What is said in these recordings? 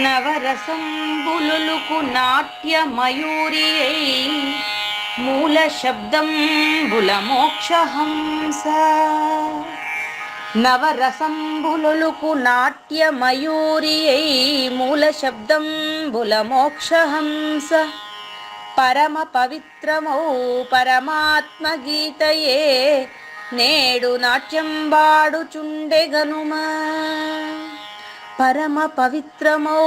నవరసంబులుకు నాట్యమయూరియై మూల శబ్దంబుల మోక్షహంస. నవరసంబులుకు నాట్యమయూరియై మూల శబ్దంబుల మోక్షహంస. పరమ పవిత్రమౌ పరమాత్మ గీతయే నేడు నాట్యంబాడుచుండెగనుమా. పరమ పవిత్రమో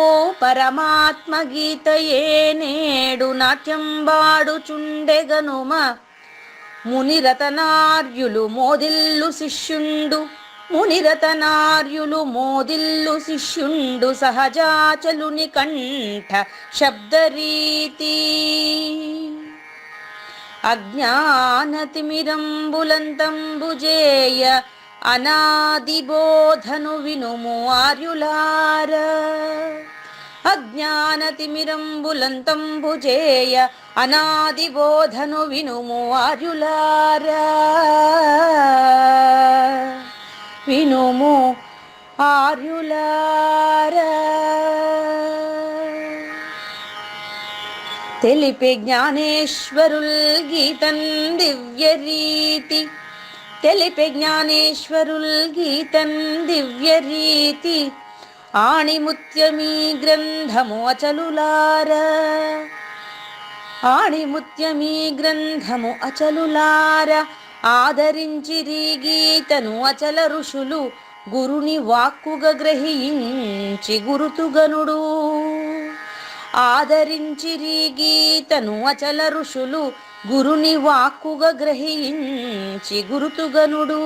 పరమాత్మ గీతయే నేడు నాట్యంబాడుచుండెగనుమ. మునిరతనార్యులు మోదిల్లు శిష్యుండు, మునిరతనార్యులు మోదిల్లు శిష్యుండు సహజాచలుని కంఠ శబ్దరీతి. అజ్ఞానతిమిరంబులంతంబుజేయ అనాదిబోధను వినుము ఆర్యులార. అజ్ఞానతిమిరంబులంతంబుజేయ అనాదిబోధను వినుము ఆర్యులార. వినుము ఆర్యులార. తెలిపే జ్ఞానేశ్వరుల్ గీతన్ దివ్యరీతి. తెలిపే జ్ఞానేశ్వరుల్ గీతన్ దివ్యరీతి. ఆణిముత్యమీ గ్రంథము అచలులార. ఆణిముత్యమీ గ్రంథము అచలులార. ఆదరించిరి గీతను అచల ఋషులు గురుని వాక్కుగా గ్రహించి గురుతుగనుడు. ఆదరించిరి గీతను అచల ఋషులు గురుని వాక్కుగా గ్రహించి గురుతుగనుడు.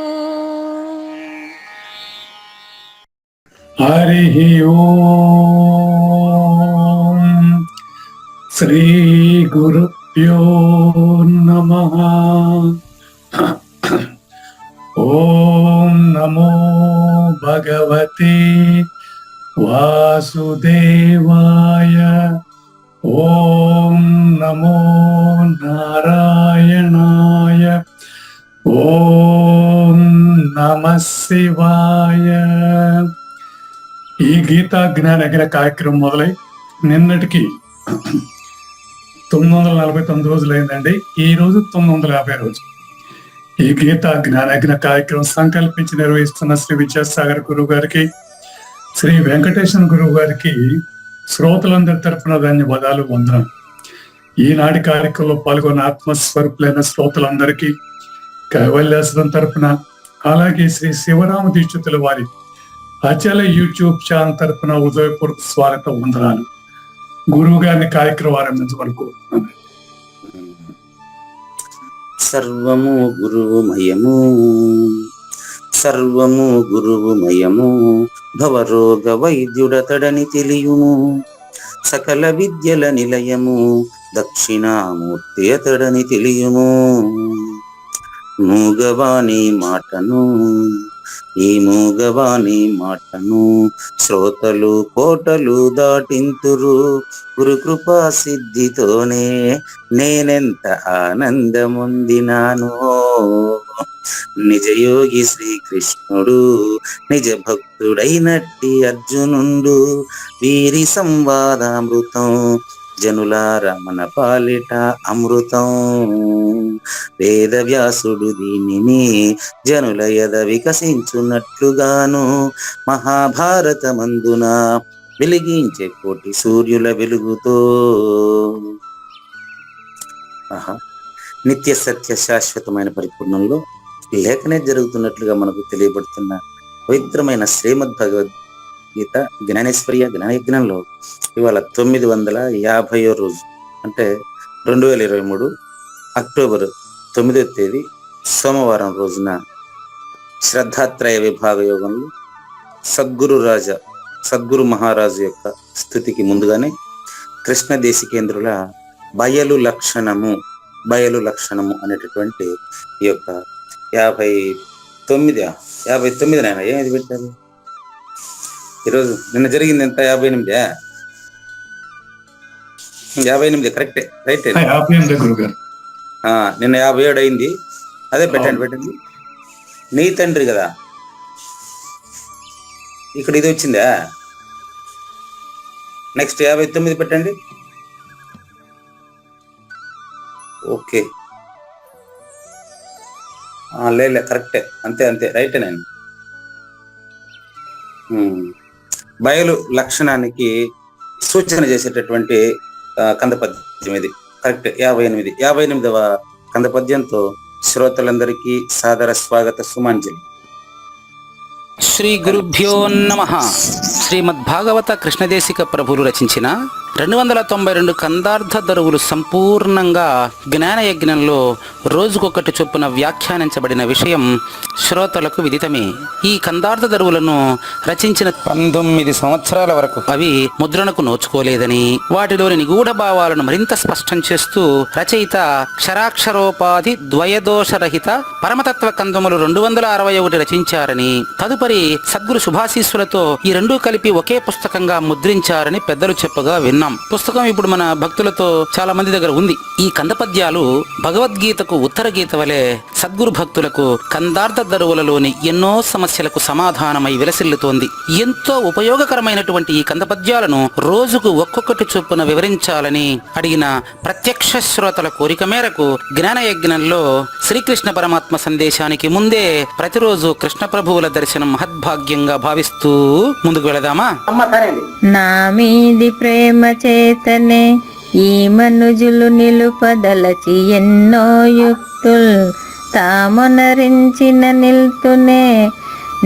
హరి ఓం శ్రీ గురుభ్యో నమః. ఓం నమో భగవతే వాసుదేవాయ. ఓం నమో నారాయణాయ. ఓం నమః శివాయ. ఈ గీతా జ్ఞానయజ్ఞ కార్యక్రమం మొదలై నిన్నటికి 949 రోజులు అయిందండి. ఈ రోజు 950 రోజు. ఈ గీతా జ్ఞానయజ్ఞ కార్యక్రమం సంకల్పించి నిర్వహిస్తున్న శ్రీ విద్యాసాగర్ గురువు గారికి, శ్రీ వెంకటేశ్వర గురువు గారికి శ్రోతలందరి తరఫున ధన్యవాదాలు, వందనం. ఈనాటి కార్యక్రమంలో పాల్గొన్న ఆత్మస్వరూపులైన శ్రోతలందరికీ కైవల్యాశ్రం తరఫున, అలాగే శ్రీ శివరామ దీక్షితుల వారి అచల యూట్యూబ్ ఛానల్ తరఫున ఉదయపూర్వక స్వాగతం, వందనాలు. గురువు గారిని కార్యక్రమం ఆరంభించమనుకో. సర్వము గురువుమయము, సర్వము గురువుమయము. భవరోగ వైద్యుడతడని తెలియుము. సకల విద్యల నిలయము దక్షిణామూర్తి అతడని తెలియుము. మూగవాణి మాటను, ఈ మూగవాణి మాటను శ్రోతలు కోటలు దాటింతురు. గురు కృపా సిద్ధితోనే నేనెంత ఆనందముందినాను. నిజయోగి శ్రీకృష్ణుడు నిజ భక్తుడైనట్టి అర్జునుండు. వీరి సంవాదామృతం జనులార మన పాలిట అమృతం. వేదవ్యాసుడు దీనిని జనుల యద వికసించున్నట్లుగాను మహాభారతమందున వెలిగించే కోటి సూర్యుల వెలుగుతో. నిత్య సత్య శాశ్వతమైన పరిపూర్ణంలో లేఖనే జరుగుతున్నట్లుగా మనకు తెలియబడుతున్న పవిత్రమైన శ్రీమద్ భగవద్గీత జ్ఞానేశ్వర్య జ్ఞానయజ్ఞంలో ఇవాళ 950వ రోజు, అంటే 2023 అక్టోబర్ 9వ తేదీ సోమవారం రోజున శ్రద్ధాత్రయ విభాగ యోగంలో సద్గురు మహారాజు యొక్క స్థుతికి ముందుగానే కృష్ణ దేశికేంద్రుల బయలు లక్షణము అనేటటువంటి ఈ యొక్క 59 నాయన ఏది పెట్టారు ఈరోజు. నిన్న జరిగింది ఎంత? 58 కరెక్టే, రైట్. నిన్న 57 అయింది. అదే పెట్టండి. నీ తండ్రి కదా, ఇక్కడ ఇది వచ్చిందా? నెక్స్ట్ 59 పెట్టండి. ఓకే, లే కరెక్టే, అంతే అంతే రైటేనండి. బయలు లక్షణానికి సూచన చేసేటటువంటి కంద పద్యం ఇది. కరెక్ట్. 58వ కంద పద్యంతో శ్రోతలందరికీ సాదర స్వాగత సుమాంజలి. శ్రీ గురుభ్యో నమః. శ్రీమద్భాగవత కృష్ణదేశిక ప్రభులు రచించిన 292 కందార్థ దరువులు సంపూర్ణంగా జ్ఞానయజ్ఞంలో రోజుకొకటి చొప్పున వ్యాఖ్యానించబడిన విషయం శ్రోతలకు విదితమే. ఈ కందార్థ దరువులను రచించిన 19 సంవత్సరాల వరకు అవి ముద్రణకు నోచుకోలేదని, వాటిలోని నిగూఢ భావాలను మరింత స్పష్టం చేస్తూ రచయిత క్షరాక్షరోపాధి ద్వయదోషరహిత పరమతత్వ కందములు 261 రచించారని, తదుపరి సద్గురు శుభాశీస్సులతో ఈ రెండూ కలిపి ఒకే పుస్తకంగా ముద్రించారని పెద్దలు చెప్పగా విన్నాం. పుస్తకం ఇప్పుడు మన భక్తులతో చాలా మంది దగ్గర ఉంది. ఈ కంద పద్యాలు భగవద్గీతకు ఉత్తర గీత వలె సద్గురు భక్తులకు కందార్థ దరువులలోని ఎన్నో సమస్యలకు సమాధానమై విలసిల్లుతోంది. ఎంతో ఉపయోగకరమైనటువంటి ఈ కంద పద్యాలను రోజుకు ఒక్కొక్కటి చొప్పున వివరించాలని అడిగిన ప్రత్యక్ష శ్రోతల కోరిక మేరకు జ్ఞానయజ్ఞంలో శ్రీకృష్ణ పరమాత్మ సందేశానికి ముందే ప్రతిరోజు కృష్ణ ప్రభువుల దర్శనం మహద్భాగ్యంగా భావిస్తూ ముందుకు వెళదామా? నా మీది ప్రేమ చేతనే ఈ మనుజులు నిలుపదలచి ఎన్నో యుక్తుల్ తామొనరించిన నిల్తునే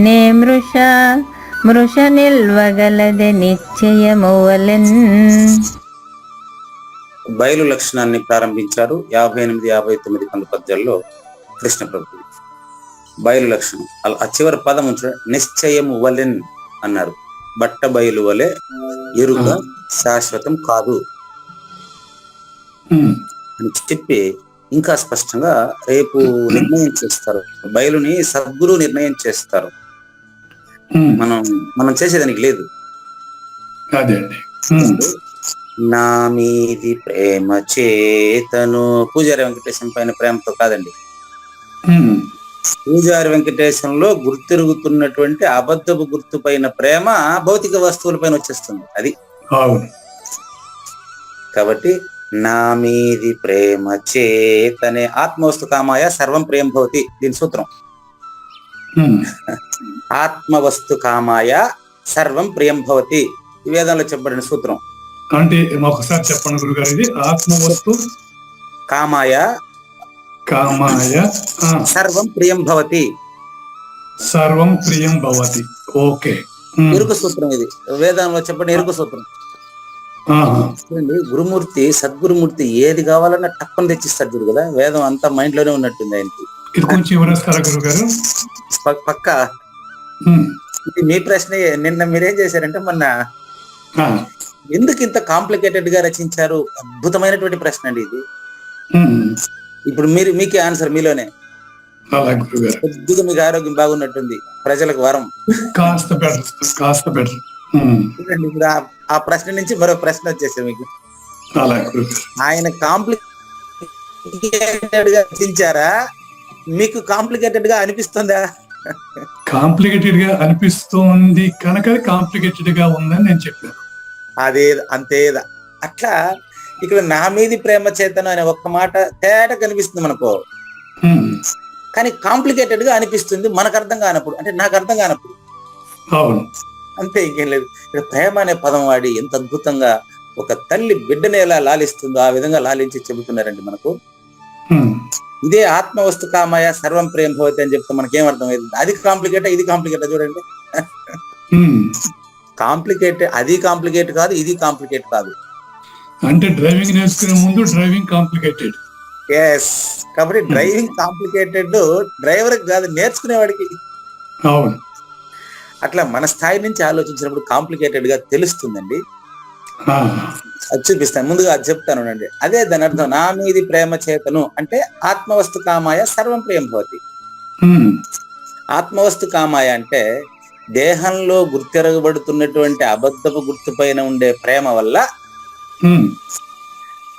నే మృష నిల్వగలదే నిశ్చయమువలెన్. బయలు లక్షణాన్ని ప్రారంభించారు 58, 59 కంద పద్యాల్లో కృష్ణ ప్రభు. బయలు లక్షణం ఆ చివరి పదం నిశ్చయము వలెన్ అన్నారు. బట్ట బయలు వలె ఎరుక శాశ్వతం కాదు అని చెప్పి ఇంకా స్పష్టంగా రేపు నిర్ణయం చేస్తారు. బయలుని సద్గురు నిర్ణయం చేస్తారు. మనం చేసేదానికి లేదు. నా మీది ప్రేమ చేతను పూజారి వెంకటేశం పైన ప్రేమతో కాదండి. పూజారి వెంకటేశంలో గుర్తిరుగుతున్నటువంటి అబద్ధపు గుర్తు పైన ప్రేమ భౌతిక వస్తువుల పైన వచ్చేస్తుంది. అది కాబట్టి నా మీది ప్రేమ చేతనే ఆత్మవస్తు కామాయ సర్వం ప్రేమ భవతి. దీని సూత్రం ఆత్మవస్తు కామాయ సర్వం ప్రియం భవతి. ఈ వేదంలో చెప్పబడిన సూత్రం. అంటే ఒకసారి చెప్పండి గురుగారు. ఇది ఆత్మవస్తు కామాయ సర్వం ప్రియం భవతి. సర్వం ప్రియం భవతి. ఓకే, ఎరుక సూత్రం ఇది. వేదంలో చెప్పండి ఎరుక సూత్రం. చూడండి, గురుమూర్తి సద్గురుమూర్తి ఏది కావాలన్నా టప్పని తెచ్చిస్తాడు చూడు కదా. వేదం అంతా మైండ్ లోనే ఉన్నట్టుంది ఆయనకి. ఇది కొంచెం వివరిస్తారా గురుగారు? పక్క ఇది మీ ప్రశ్న. నిన్న మీరేం చేశారంటే మొన్న ఎందుకు ఇంత కాంప్లికేటెడ్ గా రచించారు? అద్భుతమైనటువంటి ప్రశ్న అండి ఇది. ఇప్పుడు మీకే ఆన్సర్ మీలోనే. కొద్దిగా మీకు ఆరోగ్యం బాగున్నట్టుంది, ప్రజలకు వరం. కాస్త బెటర్. ఇప్పుడు ఆ ప్రశ్న నుంచి మరో ప్రశ్న వచ్చేసారు మీకు. ఆయన కాంప్లికేటెడ్ గా రచించారా, మీకు కాంప్లికేటెడ్ గా అనిపిస్తుందా? కాంప్లికేటెడ్ గా అనిపిస్తుంది కనుక కాంప్లికేటెడ్ గా ఉందని నేను చెప్పాను. అదే అంతే. అట్లా ఇక్కడ నా మీది ప్రేమ చేతను అనే ఒక్క మాట తేట కనిపిస్తుంది మనకు, కానీ కాంప్లికేటెడ్ గా అనిపిస్తుంది మనకు అర్థం కానప్పుడు. అంటే నాకు అర్థం కానప్పుడు. అంతే, ఇంకేం లేదు. ఇక్కడ ప్రేమ అనే పదం వాడి ఎంత అద్భుతంగా ఒక తల్లి బిడ్డని ఎలా లాలిస్తుందో ఆ విధంగా లాలించి చెబుతున్నారండి మనకు. ఇదే ఆత్మవస్తు కామాయ సర్వం ప్రేమ భవతి అని చెప్తే మనకేం అర్థమైంది? అది కాంప్లికేట్, ఇది కాంప్లికేట్. చూడండి, కాంప్లికేట్, అది కాంప్లికేట్ కాదు, ఇది కాంప్లికేట్ కాదు. అంటే డ్రైవింగ్ నేర్చుకునే ముందు డ్రైవింగ్ కాంప్లికేటెడ్. ఎస్, కాబట్టి డ్రైవింగ్ కాంప్లికేటెడ్ డ్రైవర్ కాదు, నేర్చుకునేవాడికి. అవును. అట్లా మన స్థాయి నుంచి ఆలోచించినప్పుడు కాంప్లికేటెడ్ గా తెలుస్తుందండి. అది చూపిస్తాను, ముందుగా అది చెప్తాను అండి. అదే దాని అర్థం. నా మీది ప్రేమ చేతను అంటే ఆత్మవస్తు కామాయ సర్వం ప్రియం భవతి. ఆత్మవస్తు కామాయ అంటే దేహంలో గుర్తెరగబడుతున్నటువంటి అబద్ధపు గుర్తు పైన ఉండే ప్రేమ వల్ల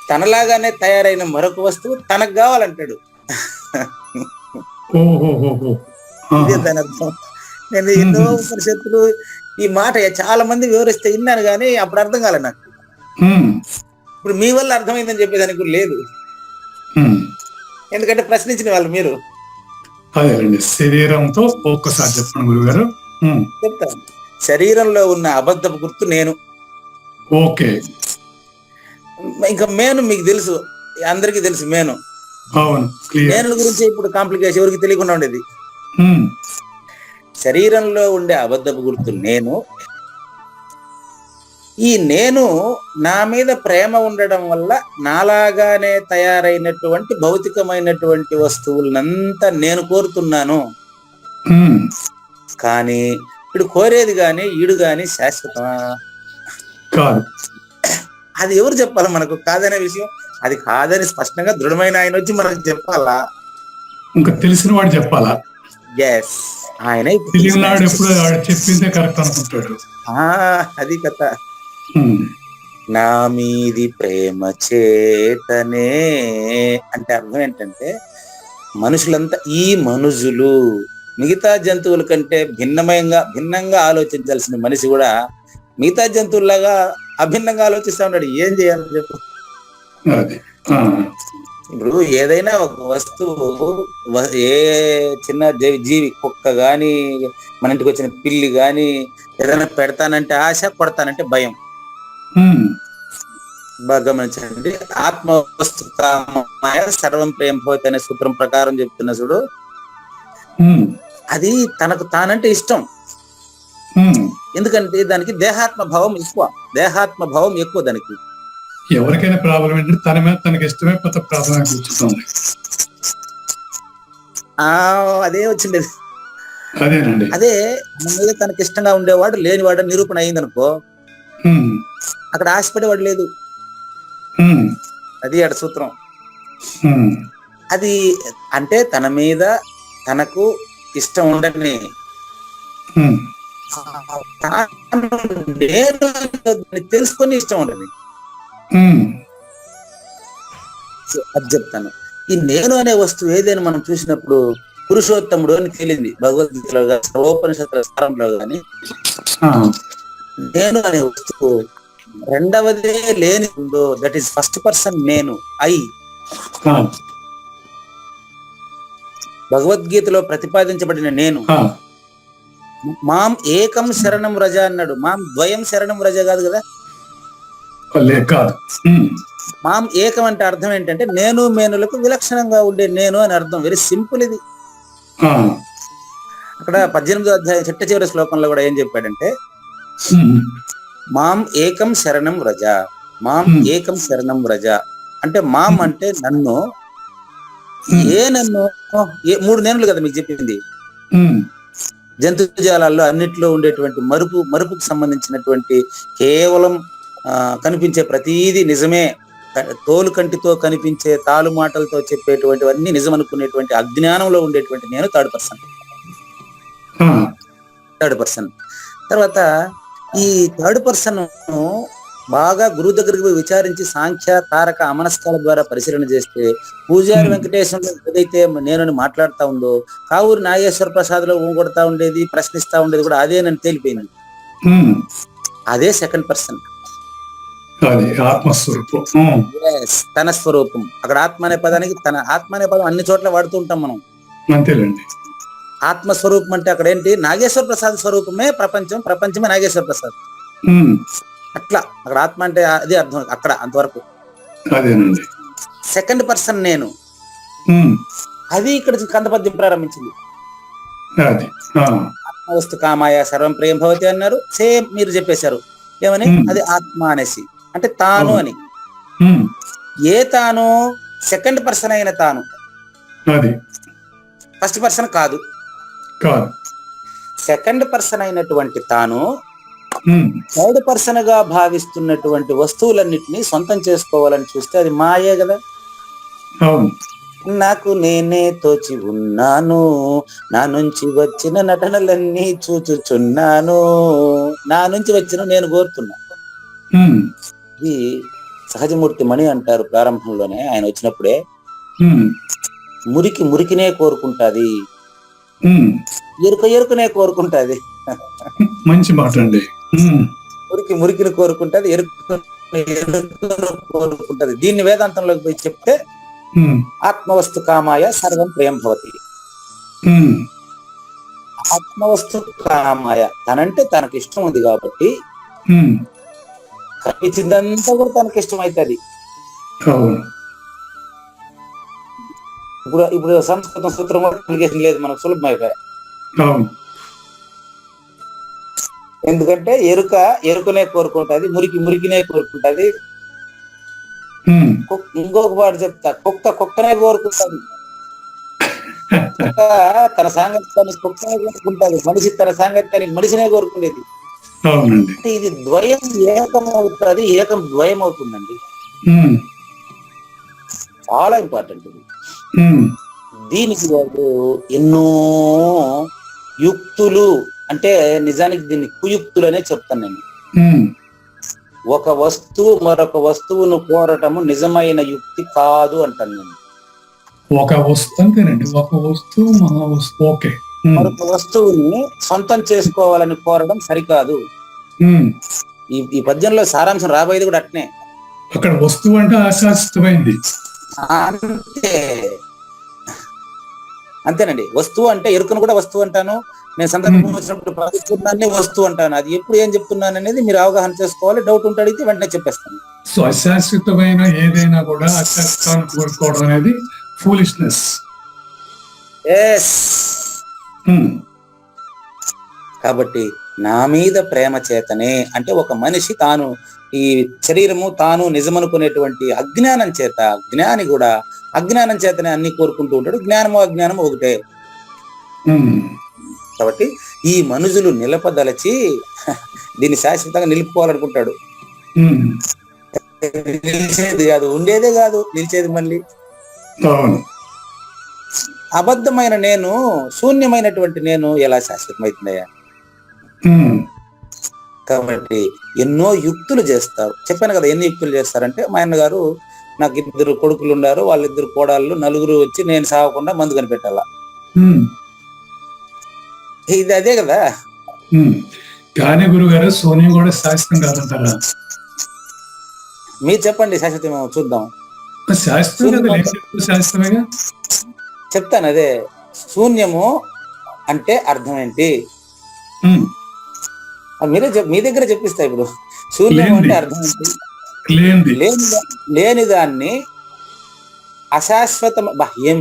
తనలాగానే తయారైన మరొక వస్తువు తనకు కావాలంటాడు. ఇదే దాని అర్థం. నేను ఎన్నో ఉపనిషత్తులు ఈ మాట చాలా మంది వివరిస్తే విన్నాను కానీ అప్పుడు అర్థం కాలే నాకు. ఉమ్, ఇప్పుడు మీ వల్ల అర్థమైందని చెప్పేదానికి కూడా లేదు, ఉమ్. ఎందుకంటే ప్రశ్నించిన వాళ్ళు మీరు. అదేనండి, శరీరంతో ఒక్కసారి చెప్పండి గురుగారు. ఉమ్, చెప్తాను. శరీరంలో ఉన్న అబద్ధపు గుర్తు నేను. ఓకే. ఇంకా మేను మీకు తెలుసు, అందరికీ తెలుసు మేను. అవును, క్లియర్. మేనుల గురించి ఇప్పుడు కాంప్లికేషన్ ఎవరికి తెలియకుండా ఉండేది. ఉమ్, శరీరంలో ఉండే అబద్ధపు గుర్తు నేను. ఈ నేను నా మీద ప్రేమ ఉండడం వల్ల నాలాగానే తయారైనటువంటి భౌతికమైనటువంటి వస్తువులనంతా నేను కోరుతున్నాను. ఉమ్, కానీ ఇప్పుడు కోరేది కానీ ఈడు కానీ శాశ్వతమా? కాదు. అది ఎవరు చెప్పాలి మనకు కాదనే విషయం? అది కాదని స్పష్టంగా దృఢమైన ఆయన వచ్చి మనకు చెప్పాలా? ఇంకా తెలిసిన వాడు చెప్పాలా? ఎస్, ఆయన ఇప్పుడు తెలియనాడు ఎప్పుడు వాడు చెప్పిందే కరెక్ట్ అనుకుంటాడు. అది కథ. ఉమ్, నా మీది ప్రేమ చేతనే అంటే అర్థం ఏంటంటే, మనుషులంతా ఈ మనుషులు మిగతా జంతువుల కంటే భిన్నంగా ఆలోచించాల్సిన మనిషి కూడా మిగతా జంతువుల్లాగా అభిన్నంగా ఆలోచిస్తా ఉన్నాడు. ఏం చేయాలి చెప్పు? అది. ఆ, ఇప్పుడు ఏదైనా ఒక వస్తువు, ఏ చిన్న జీవి, కుక్క గాని, మన ఇంటికి వచ్చిన పిల్లి గాని, ఏదైనా పెడతానంటే ఆశ, కొడతానంటే భయం. ఉమ్, బాగా గమనించండి. ఆత్మ వస్తు కామయ సర్వం ప్రేమ భవతి అనే సూత్రం ప్రకారం చెప్తున్న చూడు, ఉమ్, అది తనకు తానంటే ఇష్టం. ఉమ్. ఎందుకంటే దానికి దేహాత్మ భావం ఎక్కువ దానికి. ఎవరికైనా ప్రాబ్లం ఏంటంటే తన మీద తనకి ఇష్టమే కొత్త ప్రాబ్లం కూర్చుంటుంది. అదే వచ్చిండేది. అదేనండి. అదే మన మీద తనకి ఇష్టంగా ఉండేవాడు లేనివాడు నిరూపణ అయింది అనుకో, ఉమ్, అక్కడ ఆశపడేవాడు లేదు. ఉమ్, అది అక్కడ సూత్రం. ఉమ్, అది అంటే తన మీద తనకు ఇష్టం ఉండని ఉమ్, నేను తెలుసుకొని ఇష్టం ఉండదు. ఉమ్, అది చెప్తాను. ఈ నేను అనే వస్తువు ఏదైనా మనం చూసినప్పుడు పురుషోత్తముడు అని తేలింది భగవద్గీతలో సర్వోపనిషత్తుల సారంలో గాని. ఆ, నేను అనే వస్తువు రెండవదే లేని ఉందో, దట్ ఈస్ ఫస్ట్ పర్సన్ నేను. ఆ, భగవద్గీతలో ప్రతిపాదించబడిన నేను. ఆ, మాం ఏకం శరణం రజ అన్నాడు. మాం ద్వయం శరణం రజ కాదు కదా. కాదు. ఉమ్, మాం ఏకం అంటే అర్థం ఏంటంటే నేను మేనులకు విలక్షణంగా ఉండే నేను అని అర్థం. వెరీ సింపుల్ ఇది. ఆ, అక్కడ 18వ అధ్యాయం చిట్ట చివరి శ్లోకంలో కూడా ఏం చెప్పాడంటే, ఉమ్, మాం ఏకం శరణం రజ, మాం ఏకం శరణం రజ అంటే మాం అంటే నన్ను. నన్ను మూడు నేనులు కదా మీకు చెప్పింది. ఉమ్, జంతుజాలాల్లో అన్నిట్లో ఉండేటువంటి మరుపుకు సంబంధించినటువంటి కేవలం కనిపించే ప్రతీది నిజమే, తోలు కంటితో కనిపించే తాలు మాటలతో చెప్పేటువంటివన్నీ నిజం అనుకునేటువంటి అజ్ఞానంలో ఉండేటువంటి నేను థర్డ్ పర్సన్. తర్వాత ఈ థర్డ్ పర్సన్ బాగా గురువు దగ్గరికి పోయి విచారించి సాంఖ్య తారక అమనస్కాల ద్వారా పరిశీలన చేస్తే పూజారి వెంకటేశ్వరంలో ఏదైతే నేను మాట్లాడుతా ఉందో, కావూరు నాగేశ్వర ప్రసాద్ లో ఊగొడతా ఉండేది, ప్రశ్నిస్తా ఉండేది కూడా అదే నన్ను తేలిపోయింది. అదే సెకండ్ పర్సన్, ఆత్మస్వరూపం. తన స్వరూపం. అక్కడ ఆత్మ అనే పదానికి ఆత్మ అనే పదం అన్ని చోట్ల వాడుతూ ఉంటాం మనం. అంతేనండి. ఆత్మస్వరూపం అంటే అక్కడ ఏంటి? నాగేశ్వర ప్రసాద్ స్వరూపమే ప్రపంచం, ప్రపంచమే నాగేశ్వర ప్రసాద్. అట్లా అక్కడ ఆత్మ అంటే అదే అర్థం అక్కడ అంతవరకు. సెకండ్ పర్సన్ నేను, అది ఇక్కడ కందపద్యం ప్రారంభించింది. ఆత్మవస్తు కామాయ సర్వం ప్రేమ భవతి అన్నారు. సేమ్ మీరు చెప్పేశారు. ఏమని? అది ఆత్మ అనేసి అంటే తాను అని. ఏ తాను? సెకండ్ పర్సన్ అయిన తాను, ఫస్ట్ పర్సన్ కాదు. సెకండ్ పర్సన్ అయినటువంటి తాను థర్డ్ పర్సన్ గా భావిస్తున్నటువంటి వస్తువులన్నిటినీ సొంతం చేసుకోవాలని చూస్తే అది మాయే కదా. నాకు నేనే తోచి ఉన్నాను, నా నుంచి వచ్చిన నటనలన్నీ చూచుచున్నాను, నా నుంచి వచ్చిన నేను కోరుతున్నా. ఇది సహజమూర్తి మణి అంటారు. ప్రారంభంలోనే ఆయన వచ్చినప్పుడే మురికినే కోరుకుంటాది, ఎరుకనే కోరుకుంటాది. మంచి మాట అండి. మురికి మురికిని కోరుకుంటది, ఎరుకను కోరుకుంటది. దీన్ని వేదాంతంలోకి పోయి చెప్తే ఆత్మవస్తు కామాయ సర్వం ప్రియం భవతి. ఆత్మవస్తు కామాయ, తనంటే తనకి ఇష్టం ఉంది కాబట్టి కనిపించిందంతా కూడా తనకి ఇష్టం అవుతుంది. ఇప్పుడు సంస్కృతం సూత్రం కూడా లేదు మనకు సులభమైపోయా. ఎందుకంటే ఎరుకనే కోరుకుంటది, మురికినే కోరుకుంటది. ఇంకొక పాటు చెప్తా, కుక్కనే కోరుకుంటది. తన సాంగత్యాన్ని కుక్కనే కోరుకుంటది, మనిషి తన సాంగత్యాన్ని మనిషినే కోరుకునేది. ఇది ద్వయం ఏకం అవుతుంది, ఏకం ద్వయం అవుతుందండి. చాలా ఇంపార్టెంట్ ఇది. దీనికి ఎన్నో యుక్తులు, అంటే నిజానికి దీన్ని కుయుక్తులు అనే చెప్తాను నేను. ఒక వస్తువు మరొక వస్తువును కోరటము నిజమైన యుక్తి కాదు అంటాను నేను. ఒక వస్తువు అంతేనండి, ఒక వస్తువు మహా వస్తువు. ఓకే. మరొక వస్తువుని సొంతం చేసుకోవాలని కోరడం సరికాదు. ఈ పద్యంలో సారాంశం రాబోయేది కూడా అట్నే. అక్కడ వస్తువు అంటే అశాశ్వతమైంది. అంతేనండి. వస్తువు అంటే ఎరుకను కూడా వస్తువు అంటాను నేను. సందర్భం వచ్చినప్పుడు ప్రతిస్తున్నాన్ని వస్తువు అంటాను. అది ఎప్పుడు ఏం చెప్తున్నాను అనేది మీరు అవగాహన చేసుకోవాలి. డౌట్ ఉంటే అడిగితే వెంటనే చెప్పేస్తాను. సో అశాశ్వతమైన ఏదైనా కూడా అశాశ్వతాన్ని కోరుకోవడం అనేది ఫూలిష్నెస్. కాబట్టి నా మీద ప్రేమ చేతనే, అంటే ఒక మనిషి తాను ఈ శరీరము తాను నిజమనుకునేటువంటి అజ్ఞానం చేత, జ్ఞాని కూడా అజ్ఞానం చేతనే అన్ని కోరుకుంటూ ఉంటాడు. జ్ఞానము అజ్ఞానము ఒకటే. కాబట్టి ఈ మనుషులు నిలపదలచి దీన్ని శాశ్వతంగా నిలుపుకోవాలనుకుంటాడు. నిలిచేది కాదు, ఉండేదే కాదు, నిలిచేది మళ్ళీ. అబద్ధమైన నేను, శూన్యమైనటువంటి నేను ఎలా శాశ్వతమవుతుందయ్యా? కాబట్టి ఎన్నో యుక్తులు చేస్తారు. చెప్పాను కదా ఎన్ని యుక్తులు చేస్తారంటే, మా అన్నగారు నాకు 2 కొడుకులు ఉన్నారు, వాళ్ళిద్దరు కోడళ్ళు, 4 వచ్చి నేను సాగకుండా మందు కనిపెట్టాల. ఇది అదే కదా. కానీ గురుగారు శూన్యం కూడా శాశ్వతం కాదంటారా? మీరు చెప్పండి, శాశ్వతం చూద్దాం. శాశ్వతమేగా చెప్తాను. అదే శూన్యము అంటే అర్థం ఏంటి మీరే మీ దగ్గర చెప్పిస్తా. ఇప్పుడు శూన్యం అంటే అర్థం ఏంటి? లేని దాన్ని అశాశ్వతం. ఏం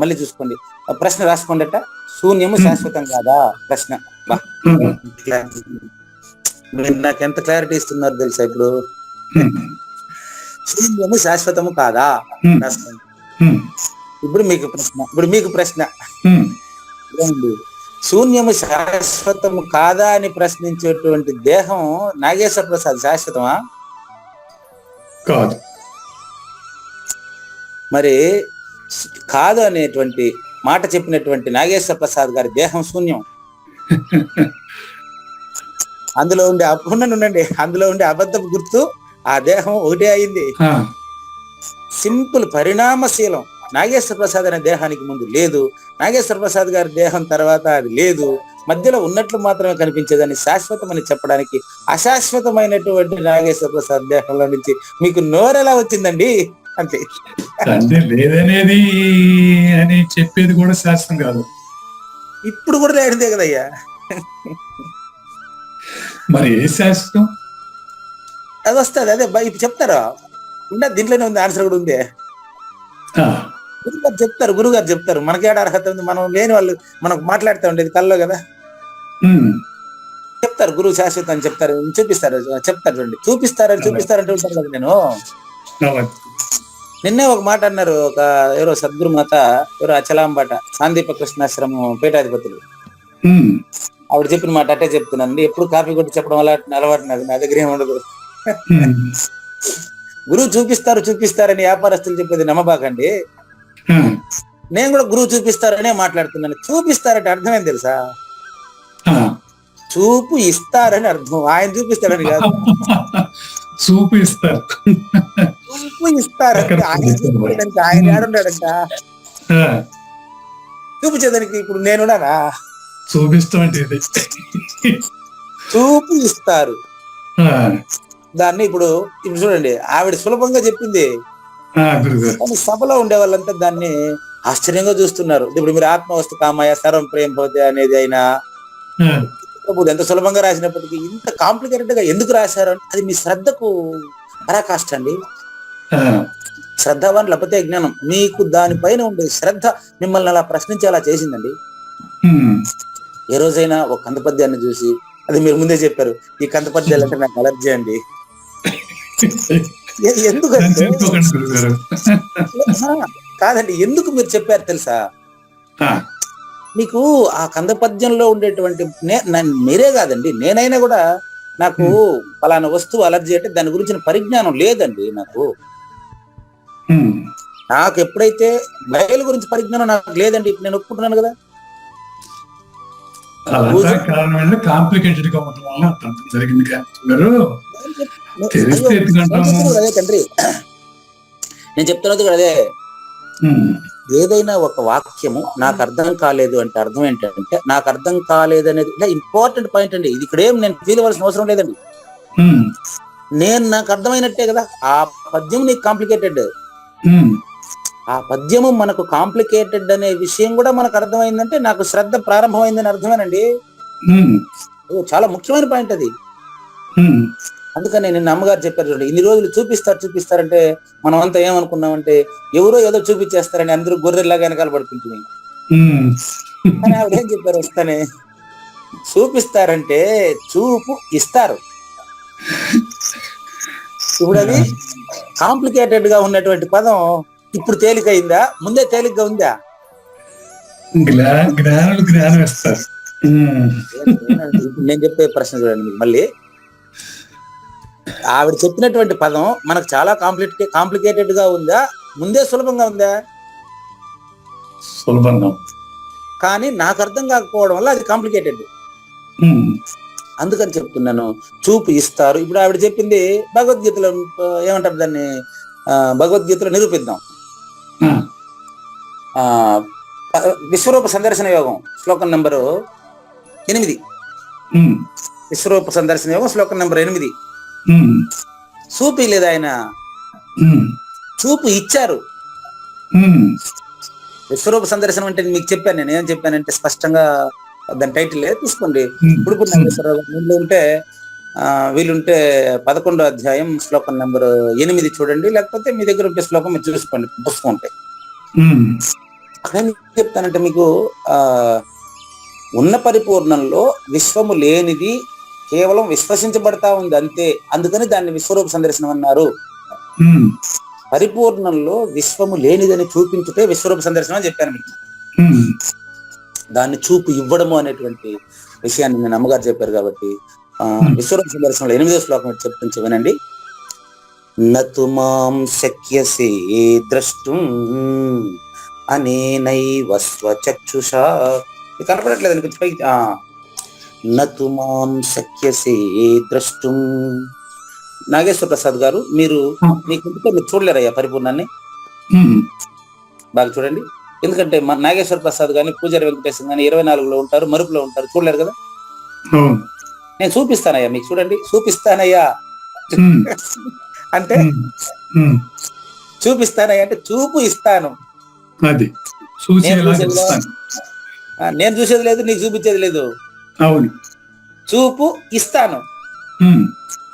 మళ్ళీ చూసుకోండి, ప్రశ్న రాసుకోండి. అట్ట శూన్యము శాశ్వతం కాదా ప్రశ్న. మీరు నాకు ఎంత క్లారిటీ ఇస్తున్నారు తెలుసా? ఇప్పుడు శూన్యము శాశ్వతము కాదా రాసుకోండి. ఇప్పుడు మీకు ప్రశ్న శూన్యము శాశ్వతము కాదా అని ప్రశ్నించేటువంటి దేహం నాగేశ్వర ప్రసాద్ శాశ్వతమా? కాదు. మరి కాదు అనేటువంటి మాట చెప్పినటువంటి నాగేశ్వర ప్రసాద్ గారి దేహం శూన్యం. అందులో ఉండే అబద్ధపు గుర్తు ఆ దేహం ఒకటే అయింది. సింపుల్ పరిణామశీలం. నాగేశ్వర ప్రసాద్ అనే దేహానికి ముందు లేదు, నాగేశ్వర ప్రసాద్ గారి దేహం తర్వాత అది లేదు, మధ్యలో ఉన్నట్లు మాత్రమే కనిపించేదాన్ని శాశ్వతం అని చెప్పడానికి అశాశ్వతమైనటువంటి నాగేశ్వర ప్రసాద్ దేహంలో నుంచి మీకు నోరెలా వచ్చిందండి? అంతే. అంటే లేదనేది అని చెప్పేది కూడా శాస్త్రం కాదు. ఇప్పుడు కూడా లేనిదే కదయ్యా. మరి ఏ శాస్త్రం? అది వస్తుంది. అదే ఇప్పుడు చెప్తారా? దీంట్లోనే ఉంది, ఆన్సర్ కూడా ఉంది. గురుగారు చెప్తారు. మనకేడ అర్హత ఉంది? మనం లేని వాళ్ళు మనకు మాట్లాడుతూ ఉండేది కల్లో కదా. చెప్తారు గురువు శాశ్వతం అని చెప్తారు, చెప్తారు చూడండి. చూపిస్తారంటే ఉంటాను కదా నేను. నిన్నే ఒక మాట అన్నారు, ఎవరో సద్గురుమాత, ఎవరో అచలాంబాట, సాందీప కృష్ణాశ్రమం పీఠాధిపతులు. ఆవిడ చెప్పిన మాట అట్టే చెప్తున్నానండి. ఎప్పుడు కాపీ కొట్టి చెప్పడం వల్ల అలవాటు నాకు, నా దగ్గర ఏమి ఉండదు. గురువు చూపిస్తారని వ్యాపారస్తులు చెప్పేది నమ్మబాకండి. నేను కూడా గురువు చూపిస్తారనే మాట్లాడుతున్నాను. చూపిస్తారంటే అర్థం ఏం తెలుసా? చూపు ఇస్తారని అర్థం. ఆయన చూపిస్తారని కాదు. చూపు ఇస్తారు. ఆయన ఏడున్నాడంట చూపించేదానికి. ఇప్పుడు నేనున్నానా? చూపిస్తాం అంటే చూపు ఇస్తారు. ఆ, దాన్ని ఇప్పుడు చూడండి, ఆవిడ సులభంగా చెప్పింది, గురుగారు. కానీ సభలో ఉండే వాళ్ళంతా దాన్ని ఆశ్చర్యంగా చూస్తున్నారు. ఇప్పుడు మీరు ఆత్మవస్తు కామయ సర్వం ప్రేమ భవతి అనేది అయినా ఆ, ఇప్పుడు ఎంత సులభంగా రాసినప్పటికీ ఇంత కాంప్లికేటెడ్ గా ఎందుకు రాశారు అంటే అది మీ శ్రద్ధకు పరాకాష్ట అండి. ఆ, శ్రద్ధవాన్ లభతే జ్ఞానం. మీకు దానిపైన ఉండే శ్రద్ధ మిమ్మల్ని అలా ప్రశ్నించేలా చేసిందండి. ఉమ్, ఏ రోజైనా ఒక కంద పద్యాన్ని చూసి, అది మీరు ముందే చెప్పారు, ఈ కంద పద్యాలు అంటే నాకు అలర్జీ అండి. దాన్ని ఎందుకంటే చెప్పుకోకండి గురుగారు. కాదండి, ఎందుకు మీరు చెప్పారు తెలుసా? ఆ, మీకు ఆ కంద పద్యంలో ఉండేటువంటి మీరే కాదండి, నేనైనా కూడా నాకు పలానా వస్తువు అలర్జీ అంటే దాని గురించిన పరిజ్ఞానం లేదండి నాకు. ఉమ్, నాకు ఎప్పుడైతే బయలు గురించి పరిజ్ఞానం నాకు లేదండి, ఇప్పుడు నేను ఒప్పుకుంటున్నాను కదా. అలా కారణం ఏంటంటే కాంప్లికేటెడ్ గా ఉండడం వల్ల అంత జరిగింది గారు. తెలిస్తే ఎందుకంటాము? అదే తండ్రి, నేను చెప్తున్నది కూడా అదే. ఉమ్, ఏదైనా ఒక వాక్యము నాకు అర్థం కాలేదు అంటే అర్థం ఏంటంటే నాకు అర్థం కాలేదు అనేది ఇలా ఇంపార్టెంట్ పాయింట్ అండి. ఇది ఇక్కడేం నేను ఫీల్ అవ్వాల్సిన అవసరం లేదండి. ఉమ్, నేను నాకు అర్థమైనట్టే కదా. ఆ పద్యం నీకు కాంప్లికేటెడ్, ఉమ్, ఆ పద్యము మనకు కాంప్లికేటెడ్ అనే విషయం కూడా మనకు అర్థమైందంటే నాకు శ్రద్ధ ప్రారంభమైందని అర్థమేనండి. ఉమ్, చాలా ముఖ్యమైన పాయింట్ అది. ఉమ్, అందుకని నిన్న అమ్మగారు చెప్పారు చూడండి, ఇన్ని రోజులు చూపిస్తారంటే మనం అంతా ఏమనుకున్నామంటే ఎవరో ఏదో చూపించేస్తారని అందరూ గొర్రెల్లాగా వెనకాల పడుకుంటుంది. ఉమ్, కానీ ఆవిడ ఏం చెప్పారు వస్తానే, చూపిస్తారంటే చూపు ఇస్తారు. ఇప్పుడు అది కాంప్లికేటెడ్ గా ఉన్నటువంటి పదం ఇప్పుడు తేలికైందా, ముందే తేలిగ్గా ఉందా? జ్ఞానులు జ్ఞానం ఇస్తారు. ఉమ్, ఇప్పుడు నేను చెప్పే ప్రశ్న చూడండి మీకు మళ్ళీ. ఆవిడ చెప్పినటువంటి పదం మనకు చాలా కాంప్లికేటెడ్ గా ఉందా, ముందే సులభంగా ఉందా? సులభంగా. కానీ నాకు అర్థం కాకపోవడం వల్ల అది కాంప్లికేటెడ్. ఉమ్, అందుకని చెప్తున్నాను, చూపు ఇస్తారు. ఇప్పుడు ఆవిడ చెప్పింది భగవద్గీతలో ఏమంటారు దాన్ని, భగవద్గీతలో నిరూపిద్దాం. ఆ, విశ్వరూప సందర్శన యోగం శ్లోకం నెంబరు 8. ఉమ్, విశ్వరూప సందర్శన యోగం శ్లోకం నెంబర్ 8. ఉమ్, చూపు లేదు ఆయన, ఉమ్, చూపు ఇచ్చారు. ఉమ్, విశ్వరూప సందర్శనం అంటే మీకు చెప్పాను, నేను ఏం చెప్పానంటే స్పష్టంగా దాని టైటిల్ తీసుకోండి. ఇప్పుడు నాగేశ్వరరావు ముందు ఉంటే వీలుంటే 11వ అధ్యాయం శ్లోకం నెంబర్ 8 చూడండి, లేకపోతే మీ దగ్గర ఉంటే శ్లోకం మీరు చూసుకోండి, పుస్తకం ఉంటాయి. ఉమ్, అక్కడ ఏం చెప్తానంటే మీకు ఉన్న పరిపూర్ణంలో విశ్వము లేనిది కేవలం విశ్వసించబడతా ఉంది అంతే, అందుకని దాన్ని విశ్వరూప సందర్శనం అన్నారు. ఉమ్, పరిపూర్ణంలో విశ్వము లేనిదని చూపించుటే విశ్వరూప సందర్శనం అని చెప్పాను మీకు. ఉమ్, దాన్ని చూపు ఇవ్వడము అనేటువంటి విషయాన్ని నేను అమ్మగారు చెప్పారు కాబట్టి విశ్వరూప సందర్శనంలో 8వ శ్లోకం చెప్పించి వినండి. నతు మాం శక్యసే ద్రష్టుం అనేనైవ స్వచక్షుషా. కనపడట్లేదు కొంచెం పైకి. నతు మాం శక్యసే ద్రష్టుం. నాగేశ్వర ప్రసాద్ గారు, మీరు మీరు చూడలేరయ్యా పరిపూర్ణాన్ని, ఉమ్, బాగా చూడండి. ఎందుకంటే నాగేశ్వర ప్రసాద్ గాని పూజారి వెంకటేశ్వర గాని 24లో ఉంటారు, మరుపులో ఉంటారు, చూడలేరు కదా. అవును. నేను చూపిస్తానయ్యా మీకు, చూడండి, చూపిస్తానయ్యా అంటే చూపిస్తానయ్యా అంటే చూపు ఇస్తాను. అది నేను చూసేది లేదు, నీకు చూపించేది లేదు. అవును. చూపు ఇస్తాను,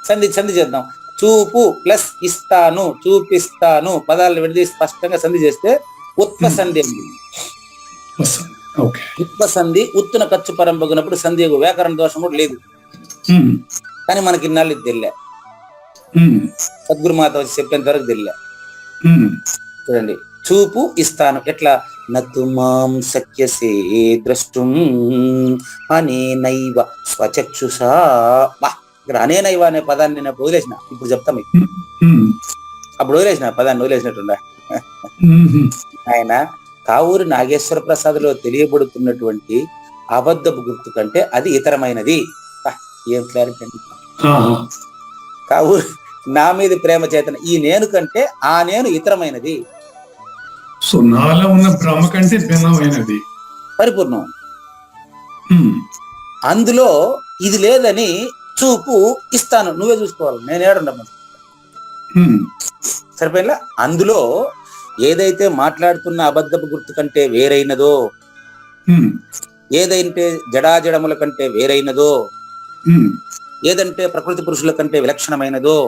సంధి చేద్దాం. చూపు ప్లస్ ఇస్తాను, చూపిస్తాను, పదాలను విడదీసి స్పష్టంగా సంధి చేస్తే ఉత్పసంధి అండి. ఉత్పసంధి ఉత్తున ఖర్చు పరంపగినప్పుడు సంధి వ్యాకరణ దోషం కూడా లేదు. కానీ మనకి ఇన్నాళ్ళు ఇది తెలియ, సద్గురుమాత వచ్చి చెప్పేంత వరకు తెలియ. చూడండి, చూపు ఇస్తాను ఎట్లా, నతు మాం శక్యసే ద్రష్టుం అనేనైవ స్వచక్షుషా. ఇక్కడ అనేనైవ అనే పదాన్ని నేను వదిలేసిన, ఇప్పుడు చెప్తా మీకు. అప్పుడు వదిలేసిన పదాన్ని వదిలేసినట్టుండా. ఆయన కావూరి నాగేశ్వర ప్రసాద్ లో తెలియబడుతున్నటువంటి అబద్ధపు గుర్తు కంటే అది ఇతరమైనది. ఏం క్లారిటీ అండి. కావూరి నా మీద ప్రేమ చేతన ఈ నేను కంటే ఆ నేను ఇతరమైనది. సో నాలో ఉన్న భ్రమ కంటే భిన్నమైనది, పరిపూర్ణం. అందులో ఇది లేదని చూపు ఇస్తాను, నువ్వే చూసుకోవాలి, నేను ఏడుండమ్మా. సరిపోయినా? అందులో ఏదైతే మాట్లాడుతున్న అబద్ధపు గుర్తు కంటే వేరైనదో, ఏదైతే జడాజడముల కంటే వేరైనదో, ఏదంటే ప్రకృతి పురుషుల కంటే విలక్షణమైనదో,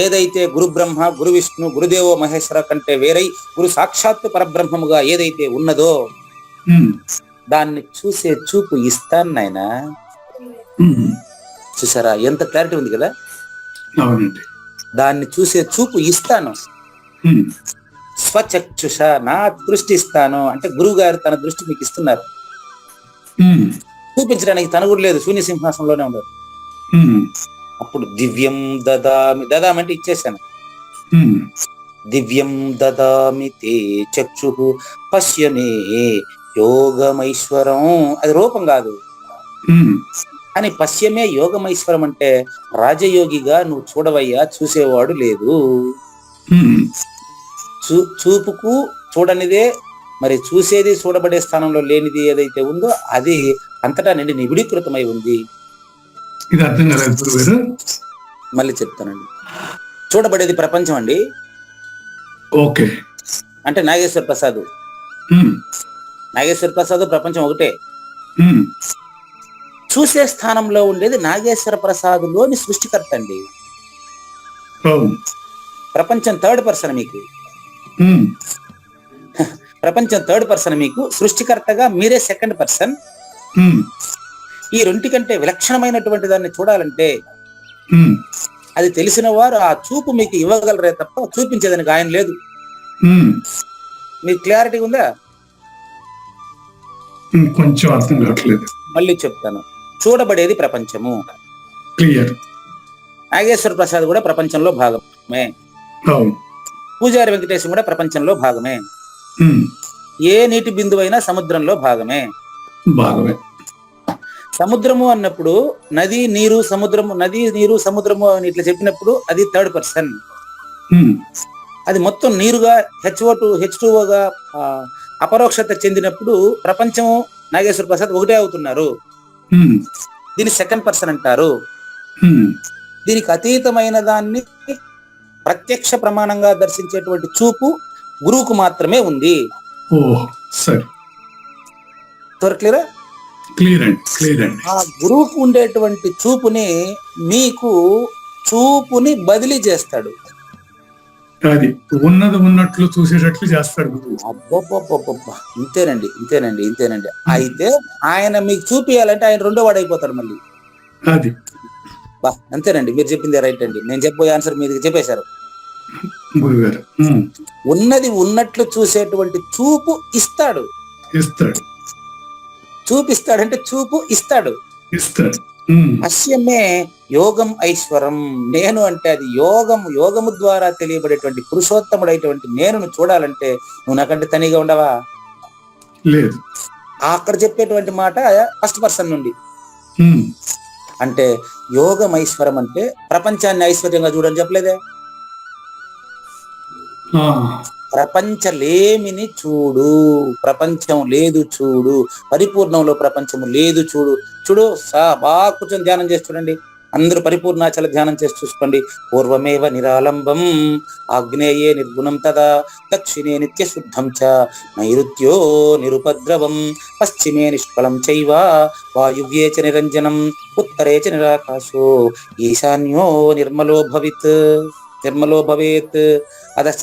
ఏదైతే గురు బ్రహ్మ గురు విష్ణు గురుదేవో మహేశ్వర కంటే వేరై గురు సాక్షాత్తు పరబ్రహ్మముగా ఏదైతే ఉన్నదో దాన్ని చూసే చూపు ఇస్తాను నాయనా. చూసారా ఎంత క్లారిటీ ఉంది కదా? దాన్ని చూసే చూపు ఇస్తాను. స్వచక్షుష, నా దృష్టి ఇస్తాను అంటే గురువు గారు తన దృష్టి మీకు ఇస్తున్నారు. చూపించడానికి తన కూడా లేదు, శూన్య సింహాసనంలోనే ఉన్నారు. అప్పుడు దివ్యం దదామి, దదామంటే ఇచ్చేసాను. దివ్యం దదామి తే చక్షు పశ్యమే యోగమైశ్వరం, అది రూపం కాదు. కానీ పశ్యమే యోగమైశ్వరం అంటే రాజయోగిగా నువ్వు చూడవయ్యా, చూసేవాడు లేదు. చూపుకు చూడనిదే, మరి చూసేది చూడబడే స్థానంలో లేనిది ఏదైతే ఉందో అది అంతటా నిండి నిబిడీకృతమై ఉంది. ఇది అర్థం కాలేదు. మళ్ళీ చెప్తానండి. చూడబడేది ప్రపంచం అండి. ఓకే. అంటే నాగేశ్వర ప్రసాద్, నాగేశ్వర ప్రసాద్ ప్రపంచం ఒకటే. చూసే స్థానంలో ఉండేది నాగేశ్వర ప్రసాద్లోని సృష్టికర్త అండి. ప్రపంచం థర్డ్ పర్సన్ మీకు, ప్రపంచం థర్డ్ పర్సన్ మీకు, సృష్టికర్తగా మీరే సెకండ్ పర్సన్. ఈ రెంటి కంటే విలక్షణమైనటువంటి దాన్ని చూడాలంటే అది తెలిసిన వారు ఆ చూపు మీకు ఇవ్వగలరే తప్ప చూపించేదానికి ఆయన లేదు. మీకు క్లారిటీ ఉందా? కొంచెం అర్థం కావట్లేదు. మళ్ళీ చెప్తాను. చూడబడేది ప్రపంచము, క్లియర్. నాగేశ్వర ప్రసాద్ కూడా ప్రపంచంలో భాగమే, పూజారి వెంకటేశ్వర కూడా ప్రపంచంలో భాగమే, ఏ నీటి బిందువైనా సముద్రంలో భాగమే. సముద్రము అన్నప్పుడు నది నీరు సముద్రము, నది నీరు సముద్రము అని ఇట్లా చెప్పినప్పుడు అది థర్డ్ పర్సన్. అది మొత్తం నీరుగా H2O అపరోక్షత చెందినప్పుడు ప్రపంచము నాగేశ్వర ప్రసాద్ ఒకటే అవుతున్నారు. దీన్ని సెకండ్ పర్సన్ అంటారు. దీనికి అతీతమైన దాన్ని ప్రత్యక్ష ప్రమాణంగా దర్శించేటువంటి చూపు గురువుకు మాత్రమే ఉంది. ఆ గురువుకు ఉండేటువంటి చూపుని మీకు చూపుని బదిలీ చేస్తాడు. అది ఉన్నది ఉన్నట్లు చూసేటట్లు చేస్తాడు. ఇంతేనండి, ఇంతేనండి, ఇంతేనండి. అయితే ఆయన మీకు చూపియాలంటే ఆయన రెండో వాడు అయిపోతాడు మళ్ళీ. అది అంతేనండి, మీరు చెప్పింది రైట్ అండి. నేను చెప్పబోయే ఆన్సర్ మీరు చెప్పేశారు. గురుగారు ఉన్నది ఉన్నట్లు చూసేటువంటి చూపు ఇస్తాడు. చూపిస్తాడంటే చూపు ఇస్తాడు. పశ్యమే యోగం ఐశ్వరం. నేను అంటే అది యోగము ద్వారా తెలియబడేటువంటి పురుషోత్తముడైనటువంటి నేను చూడాలంటే నువ్వు నాకంటే తనిగా ఉండవా? లేదు. అక్కడ చెప్పేటువంటి మాట ఫస్ట్ పర్సన్ నుండి. అంటే యోగం ఐశ్వరం అంటే ప్రపంచాన్ని ఐశ్వర్యంగా చూడని చెప్పలేదే. ప్రపంచ లేమిని చూడు, ప్రపంచం లేదు చూడు, పరిపూర్ణంలో ప్రపంచము లేదు చూడు. చూడు బాగా కూర్చొని ధ్యానం చేసి చూడండి. అందరూ పరిపూర్ణాచల ధ్యానం చేసి చూసుకోండి. పూర్వమేవ నిరాలంబం ఆగ్నేయే నిర్గుణం తదా దక్షిణే నిత్య శుద్ధం చ నైరుత్యో నిరుపద్రవం పశ్చిమే నిష్ఫలం చైవ వాయువ్యే చ నిరంజనం ఉత్తరే చ నిరాకాశో ఈశాన్యో నిర్మలో భవేత్ అధశ్చ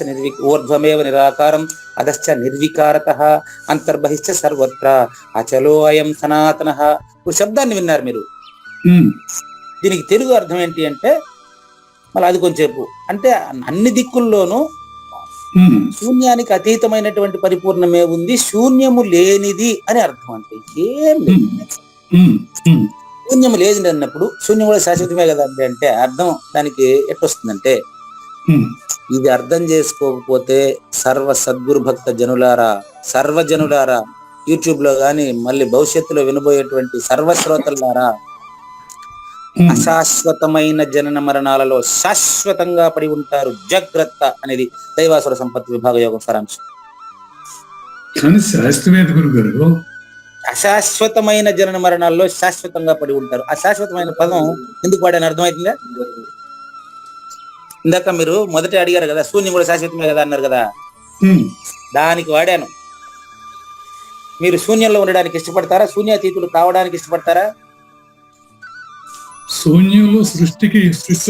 ఊర్ధ్వమేవ నిరాకారం అధశ్చ నిర్వికారతః అంతర్బహిశ్చ సర్వత్ర అచలో అయం సనాతనః. ఇప్పుడు శబ్దాన్ని విన్నారు మీరు. దీనికి తెలుగు అర్థం ఏంటి అంటే మళ్ళీ అది కొంచెంసేపు అంటే అన్ని దిక్కుల్లోనూ శూన్యానికి అతీతమైనటువంటి పరిపూర్ణమే ఉంది, శూన్యము లేనిది అని అర్థం. అంటే ఏం శూన్యము లేనిది అన్నప్పుడు శూన్యం కూడా శాశ్వతమే కదా అంటే అర్థం దానికి ఎట్టొస్తుందంటే, ఇది అర్థం చేసుకోకపోతే సర్వ సద్గురు భక్త జనులారా, సర్వజనులారా, యూట్యూబ్ లో గాని మళ్ళీ భవిష్యత్తులో వినబోయేటువంటి సర్వశ్రోతలారా, అశాశ్వతమైన జనన మరణాలలో శాశ్వతంగా పడి ఉంటారు. జాగ్రత్త అనేది దైవాసుర సంపత్తి విభాగ యోగం సారాంశం. శాస్త్రవేత్త గురుగారు అశాశ్వతమైన జనన మరణాల్లో శాశ్వతంగా పడి ఉంటారు. అశాశ్వతమైన పదం ఎందుకు వాడని అర్థమవుతుందా? ఇందాక మీరు మొదట అడిగారు కదా, శూన్యం కూడా శాశ్వతమే కదా అన్నారు కదా, దానికి వాడాను. మీరు శూన్యంలో ఉండడానికి ఇష్టపడతారా, శూన్యాతీతులు కావడానికి ఇష్టపడతారా? శూన్యంలో సృష్టి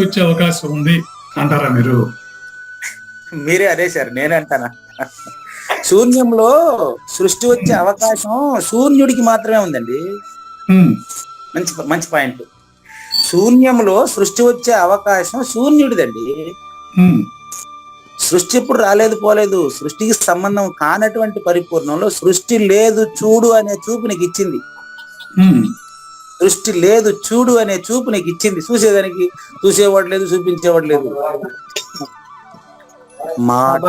వచ్చే అవకాశం ఉంది అంటారా మీరు? మీరే అనేశారు, నేనే అంటానా? శూన్యంలో సృష్టి వచ్చే అవకాశం శూన్యుడికి మాత్రమే ఉందండి. మంచి మంచి పాయింట్. శూన్యంలో సృష్టి వచ్చే అవకాశం శూన్యుడిదండి. సృష్టి ఎప్పుడు రాలేదు పోలేదు. సృష్టికి సంబంధం కానటువంటి పరిపూర్ణంలో సృష్టి లేదు చూడు అనే చూపు నీకు ఇచ్చింది. సృష్టి లేదు చూడు అనే చూపు నీకు ఇచ్చింది. చూసేదానికి చూసేవాడు లేదు, చూపించేవాడు లేదు. మాట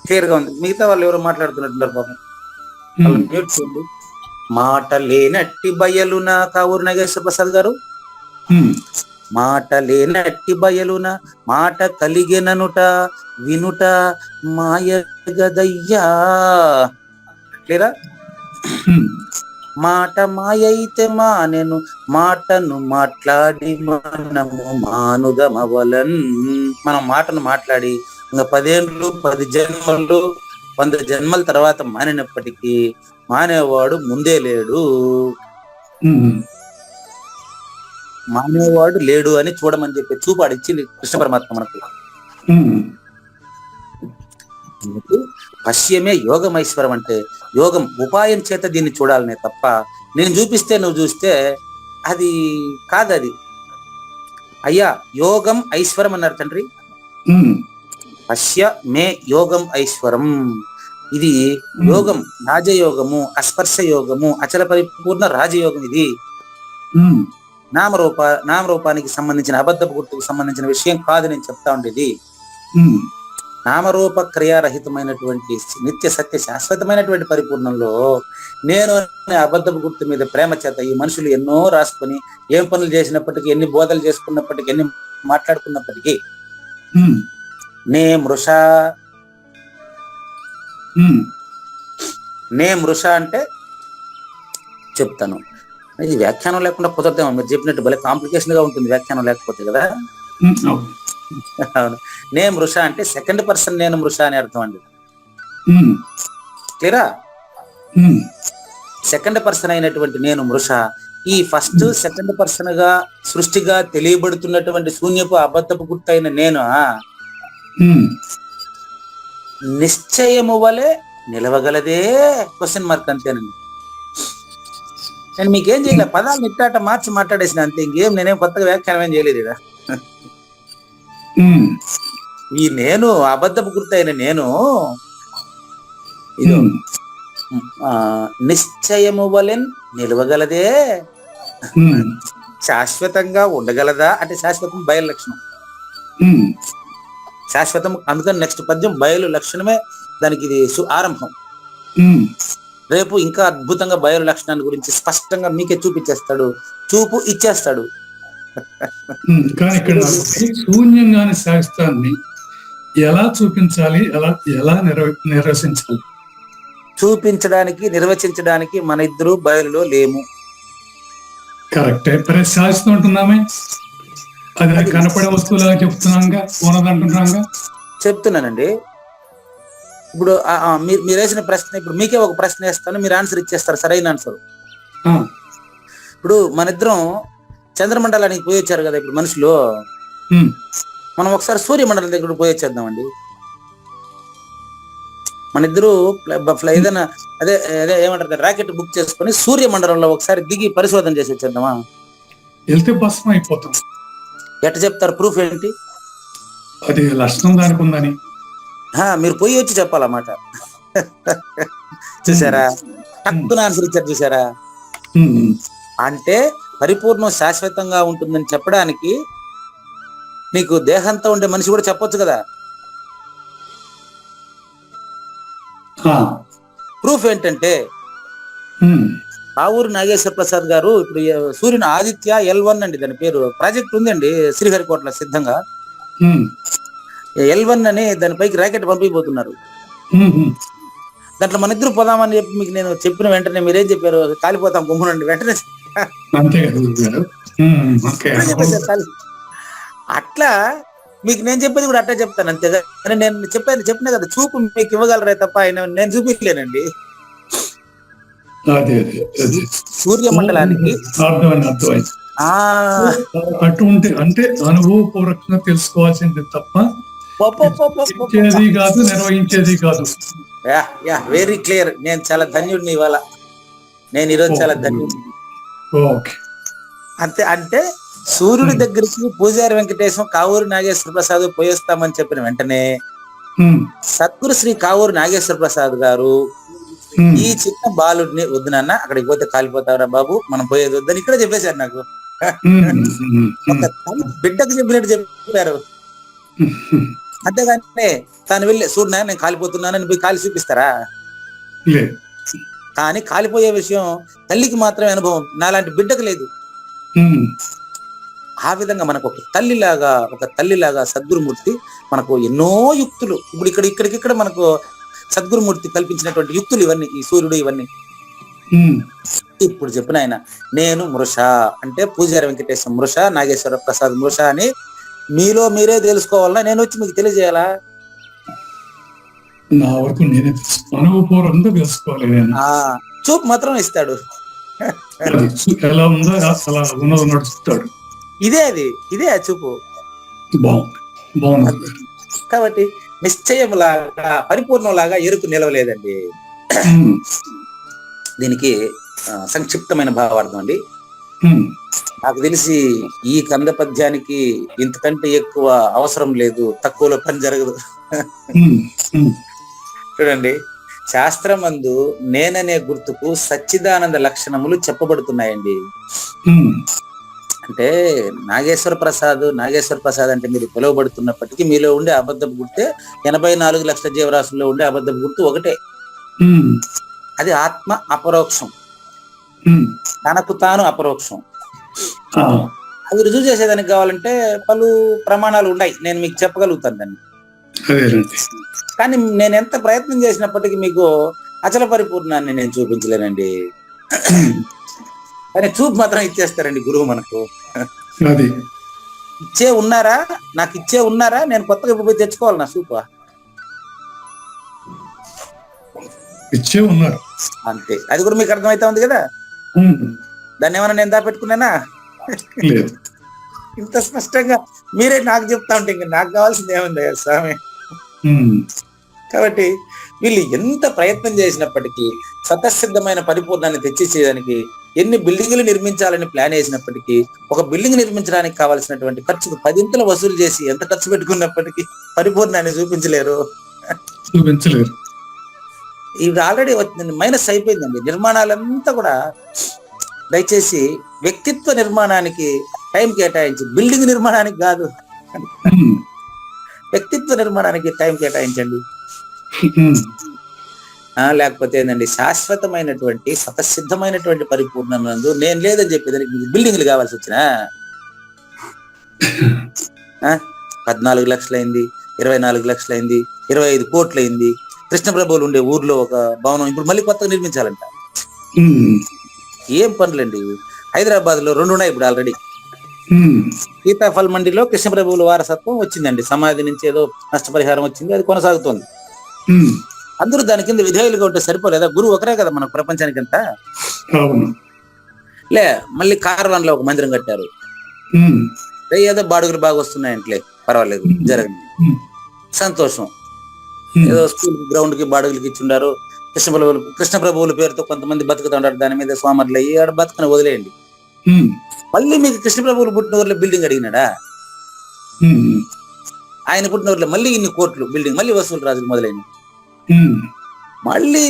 క్లియర్ గా ఉంది. మిగతా వాళ్ళు ఎవరు మాట్లాడుతున్నట్టున్నారు పాపం, వాళ్ళు మ్యూట్ చేయండి. మాట లేనట్టి బయలున కావూరు నాగేశ్వర ప్రసాద్ గారు, మాట లేనట్టి బయలున మాట కలిగెననుట వినుట మాయ గదయ్యా. లేదా మాట మాయ అయితే మానెను మాటను మాట్లాడి మనము మానుదమవలన్. మనం మాటను మాట్లాడి ఇంకా 10 ఏళ్ళు 10 జన్మలు 100 జన్మల తర్వాత మానినప్పటికీ మానేవాడు ముందే లేడు, మానేవాడు లేడు అని చూడమని చెప్పి చూపాడిచ్చింది కృష్ణ పరమాత్మ మనకు. పశ్యమే యోగమైశ్వరం అంటే యోగం ఉపాయం చేత దీన్ని చూడాలనే తప్ప నేను చూపిస్తే నువ్వు చూస్తే అది కాదు. అది అయ్యా యోగం ఐశ్వరం అన్నారు తండ్రి. పశ్య మే యోగం ఐశ్వరం. ఇది యోగం, రాజయోగము, అస్పర్శ యోగము, అచల పరిపూర్ణ రాజయోగం. ఇది నామరూపానికి సంబంధించిన అబద్ధపు గుర్తుకు సంబంధించిన విషయం కాదు నేను చెప్తా ఉండేది. నామరూప క్రియారహితమైనటువంటి నిత్య సత్య శాశ్వతమైనటువంటి పరిపూర్ణంలో నేను అబద్ధపు గుర్తు మీద ప్రేమ చేత ఈ మనుషులు ఎన్నో రాసుకొని ఏం పనులు చేసినప్పటికీ, ఎన్ని బోధలు చేసుకున్నప్పటికీ, ఎన్ని మాట్లాడుకున్నప్పటికీ నే మృష అంటే చెప్తాను. ఇది వ్యాఖ్యానం లేకుండా కుదరదేమో. మీరు చెప్పినట్టు భలే కాంప్లికేషన్ గా ఉంటుంది వ్యాఖ్యానం లేకపోతే కదా. అవును. నే మృష అంటే సెకండ్ పర్సన్ నేను మృష అని అర్థం అండి. క్లియరా? సెకండ్ పర్సన్ అయినటువంటి నేను మృష ఈ ఫస్ట్ సెకండ్ పర్సన్ గా సృష్టిగా తెలియబడుతున్నటువంటి శూన్యపు అబద్ధపు గుర్తు అయిన నేను నిశ్చయము వలె నిలవగలదే? క్వశ్చన్ మార్క్ అంతేనండి. నేను మీకేం చేయలే, పదాలు నిట్టాట మార్చి మాట్లాడేసిన అంతే. ఇంకేం నేనేం కొత్తగా వ్యాఖ్యానం ఏం చేయలేదు ఇక్కడ. ఈ నేను అబద్ధపు గుర్తయిన నేను ఇది నిశ్చయము వలె నిలవగలదే, శాశ్వతంగా ఉండగలదా అంటే శాశ్వతం బయలు లక్షణం. శాశ్వతం అందుకని నెక్స్ట్ పద్యం బయలు లక్షణమే దానికి ఇది ఆరంభం. రేపు ఇంకా అద్భుతంగా బయలు లక్షణాన్ని గురించి స్పష్టంగా మీకే చూపించేస్తాడు, చూపు ఇచ్చేస్తాడు. కానీ ఇక్కడ శూన్యంగాని శాస్త్రాన్ని ఎలా చూపించాలి, ఎలా నిర్వచించాలి? చూపించడానికి నిర్వచించడానికి మన ఇద్దరు బయలులో లేము. కరెక్టే. శాస్త్రం ఉంటున్నామే, అది కనపడే వస్తువులాగా చెప్తున్నాగా, ఉన్నదంటున్నాగా చెప్తున్నానండి. ఇప్పుడు మీరు వేసిన ప్రశ్న, ఇప్పుడు మీకే ఒక ప్రశ్న వేస్తాను, మీరు ఆన్సర్ ఇచ్చేస్తారు, సరైన ఆన్సర్. ఇప్పుడు మన ఇద్దరం చంద్రమండలానికి పోయి వచ్చారు కదా ఇప్పుడు మనుషులు. మనం ఒకసారి సూర్యమండలం దగ్గర పోయి వచ్చేద్దామండి. మన ఇద్దరు ఏదైనా అదే అదే ఏమంటారు రాకెట్ బుక్ చేసుకుని సూర్యమండలంలో ఒకసారి దిగి పరిశోధన చేసి వచ్చేద్దామా? వెళ్తే భస్మం అయిపోతాం. ఎట్ట చెప్తారు? ప్రూఫ్ ఏంటి? అది లక్షణం దానికి ఉందని మీరు పోయి వచ్చి చెప్పాలన్నమాట. చూసారా, టక్కున ఆన్సర్ ఇచ్చారు చూసారా? అంటే పరిపూర్ణం శాశ్వతంగా ఉంటుందని చెప్పడానికి నీకు దేహంతో ఉండే మనిషి కూడా చెప్పొచ్చు కదా. ప్రూఫ్ ఏంటంటే కావూరు నాగేశ్వర ప్రసాద్ గారు ఇప్పుడు సూర్యుని ఆదిత్య L1 అండి, దాని పేరు ప్రాజెక్ట్ ఉందండి శ్రీహరికోటలో సిద్ధంగా. L1 అని దానిపైకి రాకెట్ పంపిపోతున్నారు. దాంట్లో మన ఇద్దరు పోదామని చెప్పి మీకు నేను చెప్పిన వెంటనే మీరేం చెప్పారు? కాలిపోతాం గుమ్మునండి వెంటనే అంతే కదా గురుగారు. ఓకే. చెప్పేశారు అట్లా మీకు నేను చెప్పేది కూడా అట్లా చెప్తాను అంతేగా. నేను చెప్పినా కదా, చూపు మీకు ఇవ్వగలరే తప్ప ఆయన నేను చూపించలేనండి. అదే అదే అదే సూర్యమండలానికి అర్థమైంది. ఆ అటువంటి అంటే అనుభవపూర్వకంగా తెలుసుకోవాల్సింది తప్ప ఇచ్చేది కాదు, నిర్వహించేది కాదు. Very clear. నేను చాలా ధన్యుడిని ఇవాళ. నేను ఈరోజు చాలా ధన్యుడిని. ఓకే. అంతే. అంటే సూర్యుడి దగ్గరికి పూజారి వెంకటేశం కావూరు నాగేశ్వర ప్రసాద్ పోయేస్తామని చెప్పిన వెంటనే సద్గురు శ్రీ కావూరు నాగేశ్వర ప్రసాద్ గారు ఈ చిన్న బాలుడిని, వద్దు నాన్న అక్కడికి పోతే కాలిపోతావురా బాబు, మనం పోయేది వద్దని ఇక్కడ చెప్పేశారు నాకు. ఒక బిడ్డకు చెప్పినట్టు చెప్పారు. అంతేగానే తాను వెళ్ళి చూడు నాన్న నేను కాలిపోతున్నానని పోయి కాలి చూపిస్తారా? కానీ కాలిపోయే విషయం తల్లికి మాత్రమే అనుభవం, నాలాంటి బిడ్డకు లేదు. ఆ విధంగా మనకు ఒక తల్లిలాగా సద్గురుమూర్తి మనకు ఎన్నో యుక్తులు, ఇప్పుడు ఇక్కడికిక్కడ మనకు సద్గురుమూర్తి కల్పించినటువంటి యుక్తులు ఇవన్నీ, ఈ సూర్యుడు ఇవన్నీ. ఇప్పుడు చెప్పిన ఆయన నేను మృష అంటే పూజారి వెంకటేశ్వర మృష, నాగేశ్వర ప్రసాద్ మృష అని మీలో మీరే తెలుసుకోవాలన్నా నేను వచ్చి మీకు తెలియజేయాలా? నా వరకు నేనే అనుభవపూర్వకంగా తెలుసుకోవాలి. చూపు మాత్రం ఇస్తాడు. ఎలా ఉందో అలా ఉన్నది నడుస్తాడు. ఇదే ఆ చూపు. బాగుంది. కాబట్టి నిశ్చయంలాగా పరిపూర్ణంలాగా ఎరుకు నిలవలేదండి. దీనికి సంక్షిప్తమైన భావార్థం అండి. నాకు తెలిసి ఈ కంద పద్యానికి ఇంతకంటే ఎక్కువ అవసరం లేదు, తక్కువలో పని జరగదు. చూడండి, శాస్త్రమందు నేననే గుర్తుకు సచ్చిదానంద లక్షణములు చెప్పబడుతున్నాయండి. అంటే నాగేశ్వర ప్రసాద్ అంటే మీరు పిలువబడుతున్నప్పటికీ మీలో ఉండే అబద్ధపు గుర్తే 84 లక్షల జీవరాశుల్లో ఉండే అబద్ధపు గుర్తు ఒకటే. అది ఆత్మ అపరోక్షం, తనకు తాను అపరోక్షం. అది రుజువు చేసేదానికి కావాలంటే పలు ప్రమాణాలు ఉన్నాయి, నేను మీకు చెప్పగలుగుతాను దాన్ని. కానీ నేను ఎంత ప్రయత్నం చేసినప్పటికీ మీకు అచల పరిపూర్ణాన్ని నేను చూపించలేనండి. కానీ చూపు మాత్రం ఇచ్చేస్తారండి గురువు మనకు. నాకు ఇచ్చే ఉన్నారా? నేను కొత్తగా ఇప్పుడు పోయి తెచ్చుకోవాలి నా చూపు. ఇచ్చే ఉన్నారు అంతే. అది కూడా మీకు అర్థమైతా ఉంది కదా. దాన్ని ఏమైనా నేను దాపెట్టుకున్నానా? ఇంత స్పష్టంగా మీరే నాకు చెప్తా ఉంటే ఇంకా నాకు కావాల్సింది ఏముంది స్వామి. కాబట్టి వీళ్ళు ఎంత ప్రయత్నం చేసినప్పటికీ స్వతసిద్ధమైన పరిపూర్ణాన్ని తెచ్చిచ్చేదానికి ఎన్ని బిల్డింగులు నిర్మించాలని ప్లాన్ వేసినప్పటికీ ఒక బిల్డింగ్ నిర్మించడానికి కావాల్సినటువంటి ఖర్చుకు 10 ఇంతలు వసూలు చేసి ఎంత ఖర్చు పెట్టుకున్నప్పటికీ పరిపూర్ణాన్ని చూపించలేరు. ఇది ఆల్రెడీ మైనస్ అయిపోయిందండి. నిర్మాణాలంతా కూడా దయచేసి వ్యక్తిత్వ నిర్మాణానికి టైం కేటాయించి, బిల్డింగ్ నిర్మాణానికి కాదు, వ్యక్తిత్వ నిర్మాణానికి టైం కేటాయించండి. లేకపోతే ఏంటండి, శాశ్వతమైనటువంటి స్వతసిద్ధమైనటువంటి పరిపూర్ణందు నేను లేదని చెప్పేదానికి బిల్డింగ్లు కావాల్సి వచ్చినా 14 లక్షలైంది, 24 లక్షలైంది, 25 కోట్లయింది. కృష్ణప్రభువులు ఉండే ఊర్లో ఒక భవనం ఇప్పుడు మళ్ళీ కొత్తగా నిర్మించాలంట. ఏం పనులండి. హైదరాబాద్ లో 2 ఉన్నాయి ఇప్పుడు ఆల్రెడీ. సీతాఫల్ మండిలో కృష్ణప్రభువుల వారసత్వం వచ్చిందండి, సమాధి నుంచి ఏదో నష్టపరిహారం వచ్చింది, అది కొనసాగుతోంది. అందరూ దాని కింద విధేయులుగా ఉంటే సరిపోలేదా? గురువు ఒకరే కదా మనకు ప్రపంచానికి అంతా. మళ్ళీ కార్వాన్ లో ఒక మందిరం కట్టారు, ఏదో బాడుగులు బాగా వస్తున్నాయంట్లే, పర్వాలేదు, జరగండి, సంతోషం. ఏదో స్కూల్ గ్రౌండ్ కి బాడుగులకి ఇచ్చిండారు. కృష్ణప్రభువుల పేరుతో కొంతమంది బతుకుతుంటారు, దాని మీద స్వామర్లు అయ్యి ఆడ బతుకుని వదిలేయండి. మళ్ళీ మీకు కృష్ణప్రభువులు పుట్టిన ఊర్లో బిల్డింగ్ అడిగినాడా? ఆయన పుట్టిన ఊర్లో మళ్ళీ ఇన్ని కోట్లు బిల్డింగ్, మళ్ళీ వసూలు రాజులు మొదలైన. మళ్ళీ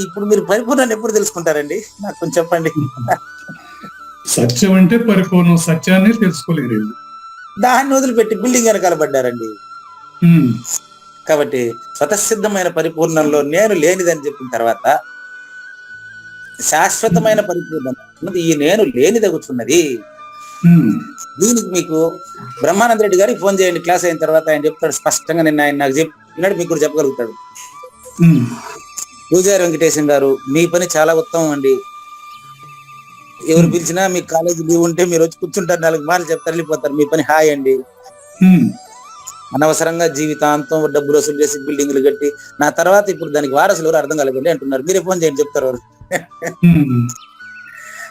ఇప్పుడు మీరు పరిపూర్ణాన్ని ఎప్పుడు తెలుసుకుంటారండి? నాకు కొంచెం చెప్పండి. సత్యం అంటే పరిపూర్ణం, సత్యాన్ని తెలుసుకోలేరు. దాన్ని వదిలిపెట్టి బిల్డింగ్ వెనకాల పడ్డారండి. కాబట్టి స్వతసిద్ధమైన పరిపూర్ణంలో నేను లేనిదని చెప్పిన తర్వాత శాశ్వతమైన పరిపూర్ణం ఈ నేను లేని తగ్గుతున్నది. దీనికి మీకు బ్రహ్మానంద రెడ్డి గారికి ఫోన్ చేయండి, క్లాస్ అయిన తర్వాత ఆయన చెప్తాడు స్పష్టంగా. నిన్న ఆయన నాకు చెప్పినాడు, మీకు కూడా చెప్పగలుగుతాడు. పూజారి వెంకటేశం గారు, మీ పని చాలా ఉత్తమం అండి. ఎవరు పిలిచినా మీకు కాలేజీ లీవ్ ఉంటే మీరు వచ్చి కూర్చుంటారు, 4 మాటలు చెప్తారు, వెళ్ళిపోతారు. మీ పని హాయ్ అండి. అనవసరంగా జీవితాంతం డబ్బులు వసూలు చేసి బిల్డింగ్లు కట్టి, నా తర్వాత ఇప్పుడు దానికి వారసులు ఎవరు అర్థం కలగండి అంటున్నారు. మీరే ఫోన్ చేయండి చెప్తారు వారు.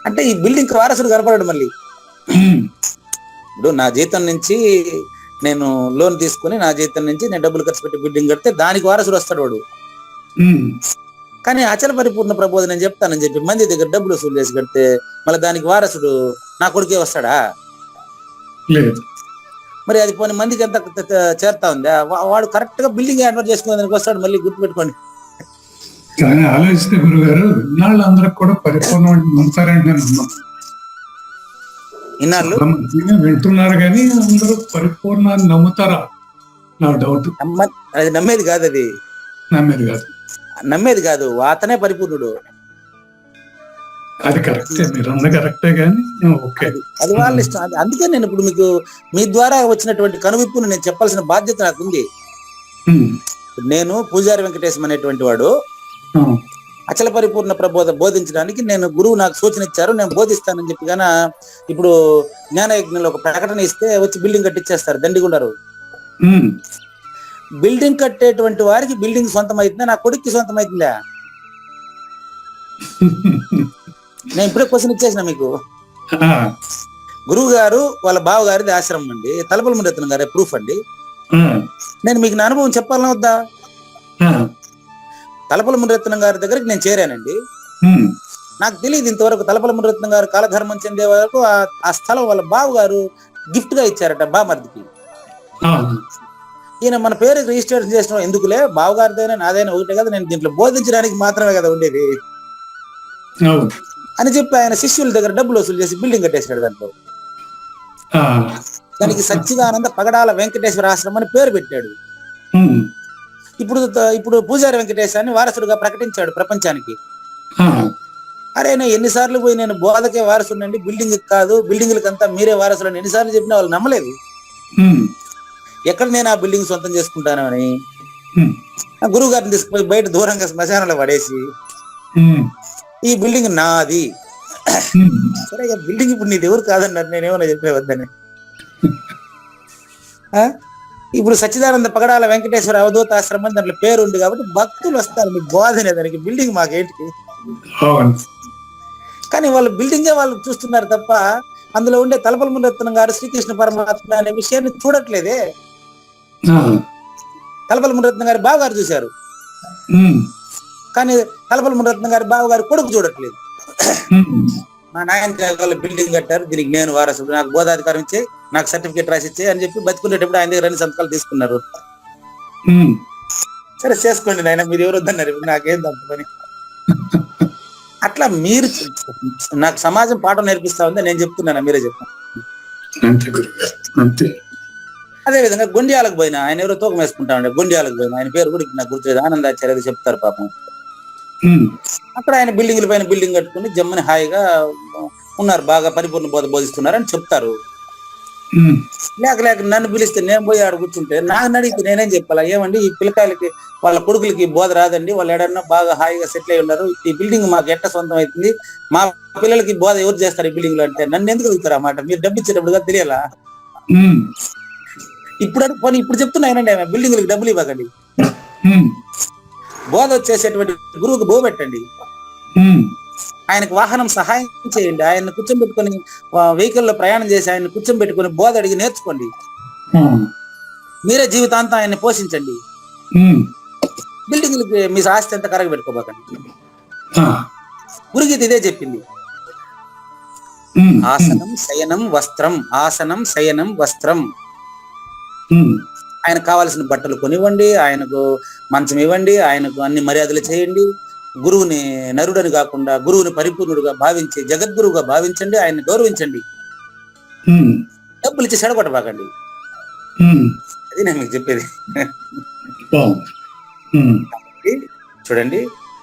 అంటే ఈ బిల్డింగ్ వారసుడు కనపడాడు మళ్ళీ. ఇప్పుడు నా జీతం నుంచి నేను లోన్ తీసుకుని, నా జీతం నుంచి నేను డబ్బులు ఖర్చు పెట్టి బిల్డింగ్ కడితే దానికి వారసుడు వస్తాడు వాడు. కానీ అచల పరిపూర్ణ ప్రబోధన నేను చెప్తానని చెప్పి మంది దగ్గర డబ్బులు వసూలు చేసి కడితే మళ్ళీ దానికి వారసుడు నా కొడుకే వస్తాడా? లేదు. మరి అది పోనీ మందికి ఎంత చేరుతా ఉందా? వాడు కరెక్ట్ గా బిల్డింగ్ హ్యాండ్ చేసుకునే దానికి వస్తాడు. మళ్ళీ గుర్తుపెట్టుకోండి. కానీ ఆలోచిస్తే గురుగారు, ఇన్నాళ్ళు అందరికి కూడా పరిపూర్ణ నమ్ముతారంటే ఇన్నాళ్ళు వింటున్నారు కానీ అందరూ పరిపూర్ణాన్ని నమ్ముతారా? నా డౌట్. అది నమ్మేది కాదు, అది నమ్మేది కాదు. అతనే పరిపూర్ణుడు. అది కరెక్టే, మీరు అన్న కరెక్టే కానీ ఓకే, అది వాళ్ళ ఇష్టం. అందుకే నేను ఇప్పుడు మీకు మీ ద్వారా వచ్చినటువంటి కనువిప్పును నేను చెప్పాల్సిన బాధ్యత నాకు ఉంది. నేను పూజారి వెంకటేశం అనేటువంటి వాడు అచల పరిపూర్ణ ప్రబోధ బోధించడానికి నేను గురువు నాకు సూచన ఇచ్చారు, నేను బోధిస్తానని చెప్పి గాన ఇప్పుడు జ్ఞానయజ్ఞంలో ఒక ప్రకటన ఇస్తే వచ్చి బిల్డింగ్ కట్టించేస్తారు దండిగుండరు. బిల్డింగ్ కట్టేటువంటి వారికి బిల్డింగ్ సొంతం అవుతుందా, నా కొడుక్కి సొంతం అవుతుందా? నేను ఇప్పుడే క్వశ్చన్ ఇచ్చేసిన మీకు. గురువు గారు వాళ్ళ బావ గారిది ఆశ్రమం అండి, తలపల మురత్నం గారి ప్రూఫ్ అండి. నేను మీకు నా అనుభవం చెప్పాలన్నా వద్దా? తలపల మురత్నం గారి దగ్గరికి నేను చేరానండి. నాకు తెలియదు ఇంతవరకు తలపల మురత్నం గారు కాలధర్మం చెందే వరకు ఆ స్థలం వాళ్ళ బావ గారు గిఫ్ట్ గా ఇచ్చారట బామర్దికి. ఈయన మన పేరు రిజిస్ట్రేషన్ చేసిన ఎందుకులే, బావగారిదైనా నాదైనా ఒకటే కదా, నేను దీంట్లో బోధించడానికి మాత్రమే కదా ఉండేది అని చెప్పి ఆయన శిష్యుల దగ్గర డబ్బులు వసూలు చేసి బిల్డింగ్ కట్టేసాడు. దాంట్లో దానికి సచ్చిదానంద పగడాల వెంకటేశ్వర ఆశ్రమం అని పేరు పెట్టాడు. ఇప్పుడు పూజారి వెంకటేశాన్ని వారసుడుగా ప్రకటించాడు ప్రపంచానికి. అరే నేను ఎన్నిసార్లు పోయి నేను బోధకే వారసుడండి, బిల్డింగ్ కాదు, బిల్డింగ్లకంతా మీరే వారసులు అని ఎన్నిసార్లు చెప్పినా వాళ్ళు నమ్మలేదు. ఎక్కడ నేను ఆ బిల్డింగ్ సొంతం చేసుకుంటాను అని గురువు గారిని తీసుకుపోయి బయట దూరంగా శ్మశానంలో పడేసి ఈ బిల్డింగ్ నాది. సరే బిల్డింగ్ ఇప్పుడు నీది ఎవరు కాదన్నారు, నేనేమన్నా చెప్పేవద్దని. ఇప్పుడు సచ్చిదానంద పగడాల వెంకటేశ్వర అవధూత ఆశ్రమం దాంట్లో పేరు ఉంది కాబట్టి భక్తులు వస్తారు, మీకు బోధనే దానికి, బిల్డింగ్ మాకేంటికి. కానీ వాళ్ళు బిల్డింగే వాళ్ళు చూస్తున్నారు తప్ప అందులో ఉండే తలపల మురత్నం గారు శ్రీకృష్ణ పరమాత్మ అనే విషయాన్ని చూడట్లేదే. తలపల మురత్నం గారి బావగారు చూశారు కానీ తలపల మురత్నం గారి బావగారు కొడుకు చూడట్లేదు. మా నాయన బిల్డింగ్ కట్టారు, దీనికి నేను వారసుడు, నాకు బోధాధికారం ఇచ్చే, నాకు సర్టిఫికేట్ రాసి ఇచ్చే అని చెప్పి బతుకునేటప్పుడు ఆయన దగ్గర 2 సంతకాలు తీసుకున్నారు. సరే చేసుకోండి నాయన, మీరు ఎవరు వద్దన్నారు, ఇప్పుడు నాకేం తప్పని. అట్లా మీరు నాకు సమాజం పాఠం నేర్పిస్తా ఉందా నేను చెప్తున్నాను, మీరే చెప్పండి. అదే విధంగా గొండియాలకు పోయినా ఆయన ఎవరో తూకం వేసుకుంటా ఉండే, గొండియాలకు పోయినా ఆయన పేరు కూడా నాకు గుర్తులేదు, ఆనందాచార్య చెప్తారు పాపం. అక్కడ ఆయన బిల్డింగ్ల పైన బిల్డింగ్ కట్టుకుని జమ్మని హాయిగా ఉన్నారు, బాగా పరిపూర్ణ బోధ బోధిస్తున్నారు అని చెప్తారు. లేక నన్ను పిలిస్తే నేను పోయి ఆడ కూర్చుంటే నాకు అడిగితే నేనేం చెప్పాలా? ఏమండి ఈ పిల్లకాయలకి వాళ్ళ కొడుకులకి బోధ రాదండి, వాళ్ళు ఏడన్నా బాగా హాయిగా సెటిల్ అయి ఉన్నారు, ఈ బిల్డింగ్ మాకు ఎట్ట సొంతం అవుతుంది, మా పిల్లలకి బోధ ఎవరు చేస్తారు ఈ బిల్డింగ్ లో అంటే నన్ను ఎందుకు అడుగుతారు అన్నమాట. మీరు డబ్బు ఇచ్చేటప్పుడుగా తెలియాలా? ఇప్పుడు చెప్తున్నాయనండి ఆయన బిల్డింగ్లకి డబ్బులు ఇవ్వకండి, బోధ వచ్చేసేటువంటి గురువుకి బో పెట్టండి, ఆయనకు వాహనం సహాయం చేయండి, ఆయన కూర్చోబెట్టుకొని వెహికల్ లో ప్రయాణం చేసి ఆయన కూర్చోబెట్టుకొని బోధ అడిగి నేర్చుకోండి, మీరే జీవితాంతం ఆయన్ని పోషించండి, బిల్డింగ్లకి మీ ఆస్తి అంతా కరగ పెట్టుకోబాకండి. గురుగీత ఇదే చెప్పింది. ఆసనం శయనం వస్త్రం, ఆసనం శయనం వస్త్రం. ఆయనకు కావాల్సిన బట్టలు కొనివ్వండి, ఆయనకు మంచం ఇవ్వండి, ఆయనకు అన్ని మర్యాదలు చేయండి, గురువుని నరుడని కాకుండా గురువుని పరిపూర్ణుడుగా భావించి జగద్గురువుగా భావించండి, ఆయన్ని గౌరవించండి, డబ్బులు ఇచ్చి చెడగొట్టబాకండి. అది నేను మీకు చెప్పేది. చూడండి,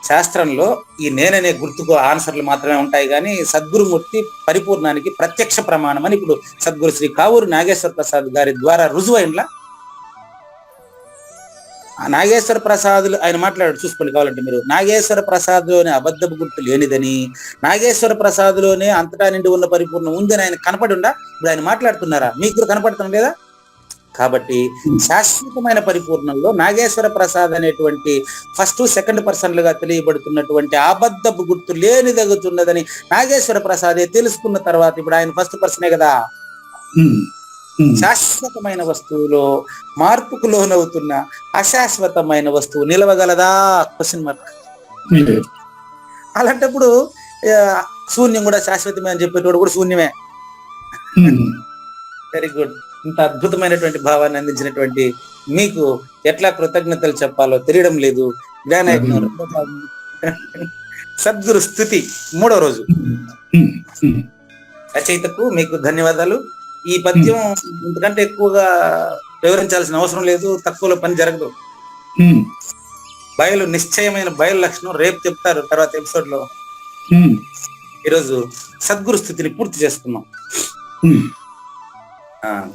శాస్త్రంలో ఈ నేననే గుర్తుకు ఆన్సర్లు మాత్రమే ఉంటాయి కానీ సద్గురుమూర్తి పరిపూర్ణానికి ప్రత్యక్ష ప్రమాణం అని ఇప్పుడు సద్గురు శ్రీ కావూరు నాగేశ్వర ప్రసాద్ గారి ద్వారా రుజువైనలా నాగేశ్వర ప్రసాదులు ఆయన మాట్లాడాడు, చూసుకోండి కావాలంటే మీరు. నాగేశ్వర ప్రసాద్లోనే అబద్ధపు గుర్తు లేనిదని, నాగేశ్వర ప్రసాద్లోనే అంతటా నిండి ఉన్న పరిపూర్ణం ఉందని ఆయన కనపడి ఉండా? ఇప్పుడు ఆయన మాట్లాడుతున్నారా? మీకు కనపడుతుంది లేదా? కాబట్టి శాశ్వతమైన పరిపూర్ణంలో నాగేశ్వర ప్రసాద్ అనేటువంటి ఫస్ట్ సెకండ్ పర్సన్లుగా తెలియబడుతున్నటువంటి అబద్ధపు గుర్తు లేనిదగుతున్నదని నాగేశ్వర ప్రసాదే తెలుసుకున్న తర్వాత ఇప్పుడు ఆయన ఫస్ట్ పర్సనే కదా. శాశ్వతమైన వస్తువులో మార్పుకు లోనవుతున్న అశాశ్వతమైన వస్తువు నిలవగలదా? Question mark. అలాంటప్పుడు శూన్యం కూడా శాశ్వతమే అని చెప్పేటోడు కూడా శూన్యమే. Very good. ఇంత అద్భుతమైనటువంటి భావాన్ని అందించినటువంటి మీకు ఎట్లా కృతజ్ఞతలు చెప్పాలో తెలియడం లేదు. జ్ఞానయజ్ఞం సద్గురు స్థుతి 3వ రోజు. రచయితకు మీకు ధన్యవాదాలు. ఈ పద్యం ఇంతకంటే ఎక్కువగా వివరించాల్సిన అవసరం లేదు, తక్కువలో పని జరగదు. బయలు నిశ్చయమైన బయలు లక్షణం రేపు చెప్తారు తర్వాత ఎపిసోడ్ లో. ఈరోజు సద్గురు స్థితిని పూర్తి చేసుకున్నాం.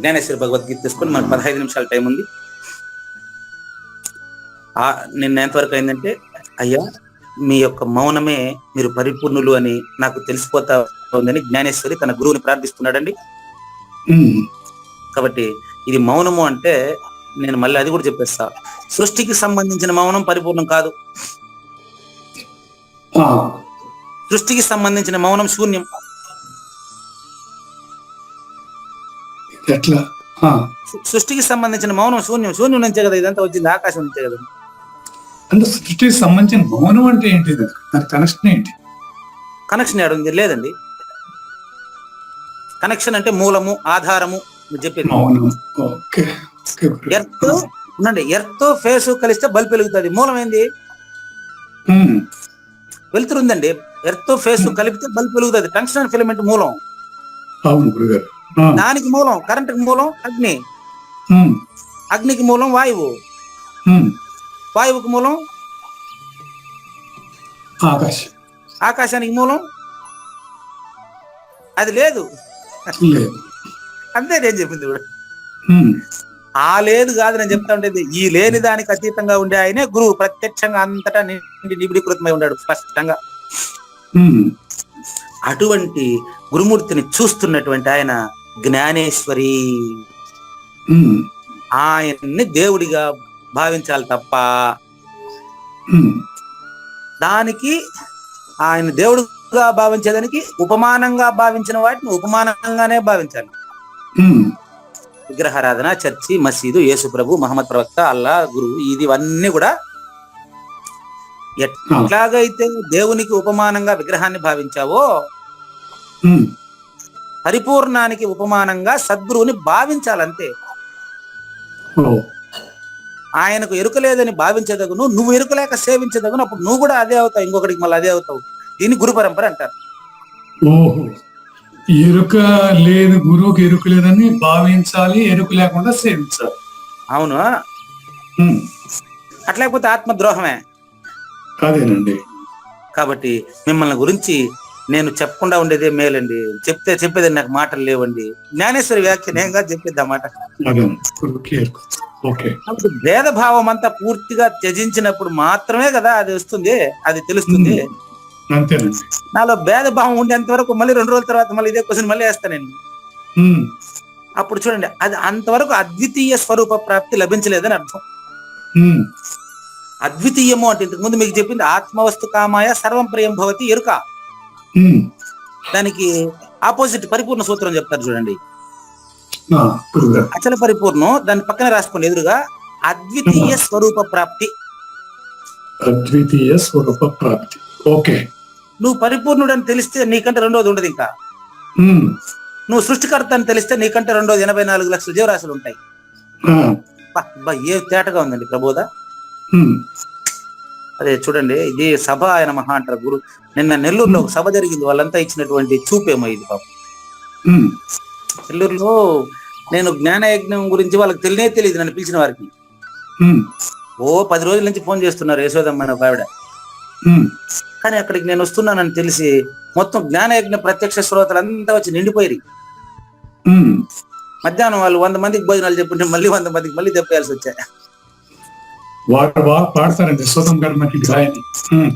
జ్ఞానేశ్వర భగవద్గీత తీసుకొని మనకు 15 నిమిషాల టైం ఉంది. నిన్న ఎంతవరకు అయిందంటే, అయ్యా మీ యొక్క మౌనమే మీరు పరిపూర్ణులు అని నాకు తెలిసిపోతా ఉందని జ్ఞానేశ్వరి తన గురువుని ప్రార్థిస్తున్నాడండి. కాబట్టి ఇది మౌనము అంటే నేను మళ్ళీ అది కూడా చెప్పేస్తా, సృష్టికి సంబంధించిన మౌనం పరిపూర్ణం కాదు. సృష్టికి సంబంధించిన మౌనం శూన్యం. సృష్టికి సంబంధించిన మౌనం శూన్యం. శూన్యం నుంచే కదా ఇదంతా వచ్చింది, ఆకాశం నుంచే కదా. అంటే సృష్టికి సంబంధించిన మౌనం అంటే ఏంటి? దాని కనెక్షన్ ఏంటి? కనెక్షన్ ఏడుంది? లేదండి. కనెక్షన్ అంటే మూలము, ఆధారము. మీరు చెప్పేది ఎర్త్ ఉండండి, ఎర్త్ ఫేస్ కలిస్తే బల్బ్ వెలుగుతుంది. మూలం ఏంది? వెలుతురు ఉందండి, ఎర్త్ ఫేస్ కలిపితే బల్బ్ వెలుగుతుంది. టంగ్స్టన్ ఫిలమెంట్ మూలం. దానికి మూలం, కరెంటుకి మూలం అగ్ని, అగ్నికి మూలం వాయువు, వాయువుకి మూలం ఆకాశానికి మూలం అది లేదు. అంతే నేను చెప్పింది కూడా. ఆ లేదు కాదు నేను చెప్తా ఉండేది. ఈ లేని దానికి అతీతంగా ఉండే ఆయనే గురువు. ప్రత్యక్షంగా అంతటా నిబిడీకృతమై ఉన్నాడు స్పష్టంగా. అటువంటి గురుమూర్తిని చూస్తున్నటువంటి ఆయన జ్ఞానేశ్వరి. ఆయన్ని దేవుడిగా భావించాలి తప్ప దానికి ఆయన దేవుడుగా భావించేదానికి ఉపమానంగా భావించిన వాటిని ఉపమానంగానే భావించాలి. విగ్రహారాధన, చర్చి, మసీదు, యేసు ప్రభు, మహమ్మద్ ప్రవక్త, అల్లా, గురువు, ఇవన్నీ కూడా ఎట్లాగైతే దేవునికి ఉపమానంగా విగ్రహాన్ని భావించావో పరిపూర్ణానికి ఉపమానంగా సద్గురువుని భావించాలంతే. ఆయనకు ఎరుక లేదని భావించదగును, నువ్వు ఎరుకలేక సేవించదగును, అప్పుడు నువ్వు కూడా అదే అవుతావు, ఇంకొకటికి మళ్ళీ అదే అవుతావు. దీన్ని గురు పరంపర అంటారు. ఓహో, ఎరుక లేదు, గురువుకి ఎరుక లేదని భావించాలి, ఎరుక లేకుండా సేవించాలి. అవును, అట్లేకపోతే ఆత్మద్రోహమే. అదేనండి. కాబట్టి మిమ్మల్ని గురించి నేను చెప్పకుండా ఉండేదే మేలండి. చెప్పేది నాకు మాటలు లేవండి. జ్ఞానేశ్వరి వ్యాఖ్య నేనుగా చెప్పేది అన్నమాట. భేదభావం అంతా పూర్తిగా త్యజించినప్పుడు మాత్రమే కదా అది వస్తుంది, అది తెలుస్తుంది. నాలో భేదభావం ఉండేంత వరకు మళ్ళీ 2 రోజుల తర్వాత మళ్ళీ ఇదే క్వశ్చన్ మళ్ళీ వేస్తాను నేను. అప్పుడు చూడండి, అది అంతవరకు అద్వితీయ స్వరూప ప్రాప్తి లభించలేదని అర్థం. అద్వితీయము అంటే ఇంతకు ముందు మీకు చెప్పింది ఆత్మవస్తు కామాయ సర్వం ప్రియం భవతి ఎరుక. దానికి ఆపోజిట్ పరిపూర్ణ సూత్రం చెప్తారు చూడండి. అచల పరిపూర్ణం దాని పక్కన రాసుకోండి ఎదురుగా, అద్వితీయ స్వరూప ప్రాప్తి. అద్వితీయ స్వరూప ప్రాప్తి. ఓకే, నువ్వు పరిపూర్ణుడు అని తెలిస్తే నీకంటే రెండోది ఉండదు. ఇంకా నువ్వు సృష్టికర్త అని తెలిస్తే నీకంటే రెండోది 84 లక్షల జీవరాశులు ఉంటాయి. ఏ తేటగా ఉందండి ప్రబోధ. అదే చూడండి, ఇది సభ ఆయన మహా అంటారు గురు. నిన్న నెల్లూరులో ఒక సభ జరిగింది, వాళ్ళంతా ఇచ్చినటువంటి చూపేమో ఇది పాపం. నెల్లూరులో నేను జ్ఞానయజ్ఞం గురించి వాళ్ళకి తెలియదు నన్ను పిలిచిన వారికి. 10 రోజుల నుంచి ఫోన్ చేస్తున్నారు యశోదమ్మ అని ఒక ఆవిడ. కానీ అక్కడికి నేను వస్తున్నానని తెలిసి మొత్తం జ్ఞానయజ్ఞ ప్రత్యక్ష శ్రోతలంతా వచ్చి నిండిపోయి మధ్యాహ్నం వాళ్ళు 100 మందికి భోజనాలు చెప్పుంటే మళ్ళీ 100 మందికి మళ్ళీ చెప్పాల్సి వచ్చాయి. వారు బాగా పాడతారండి స్వతంత్రకి గాయని.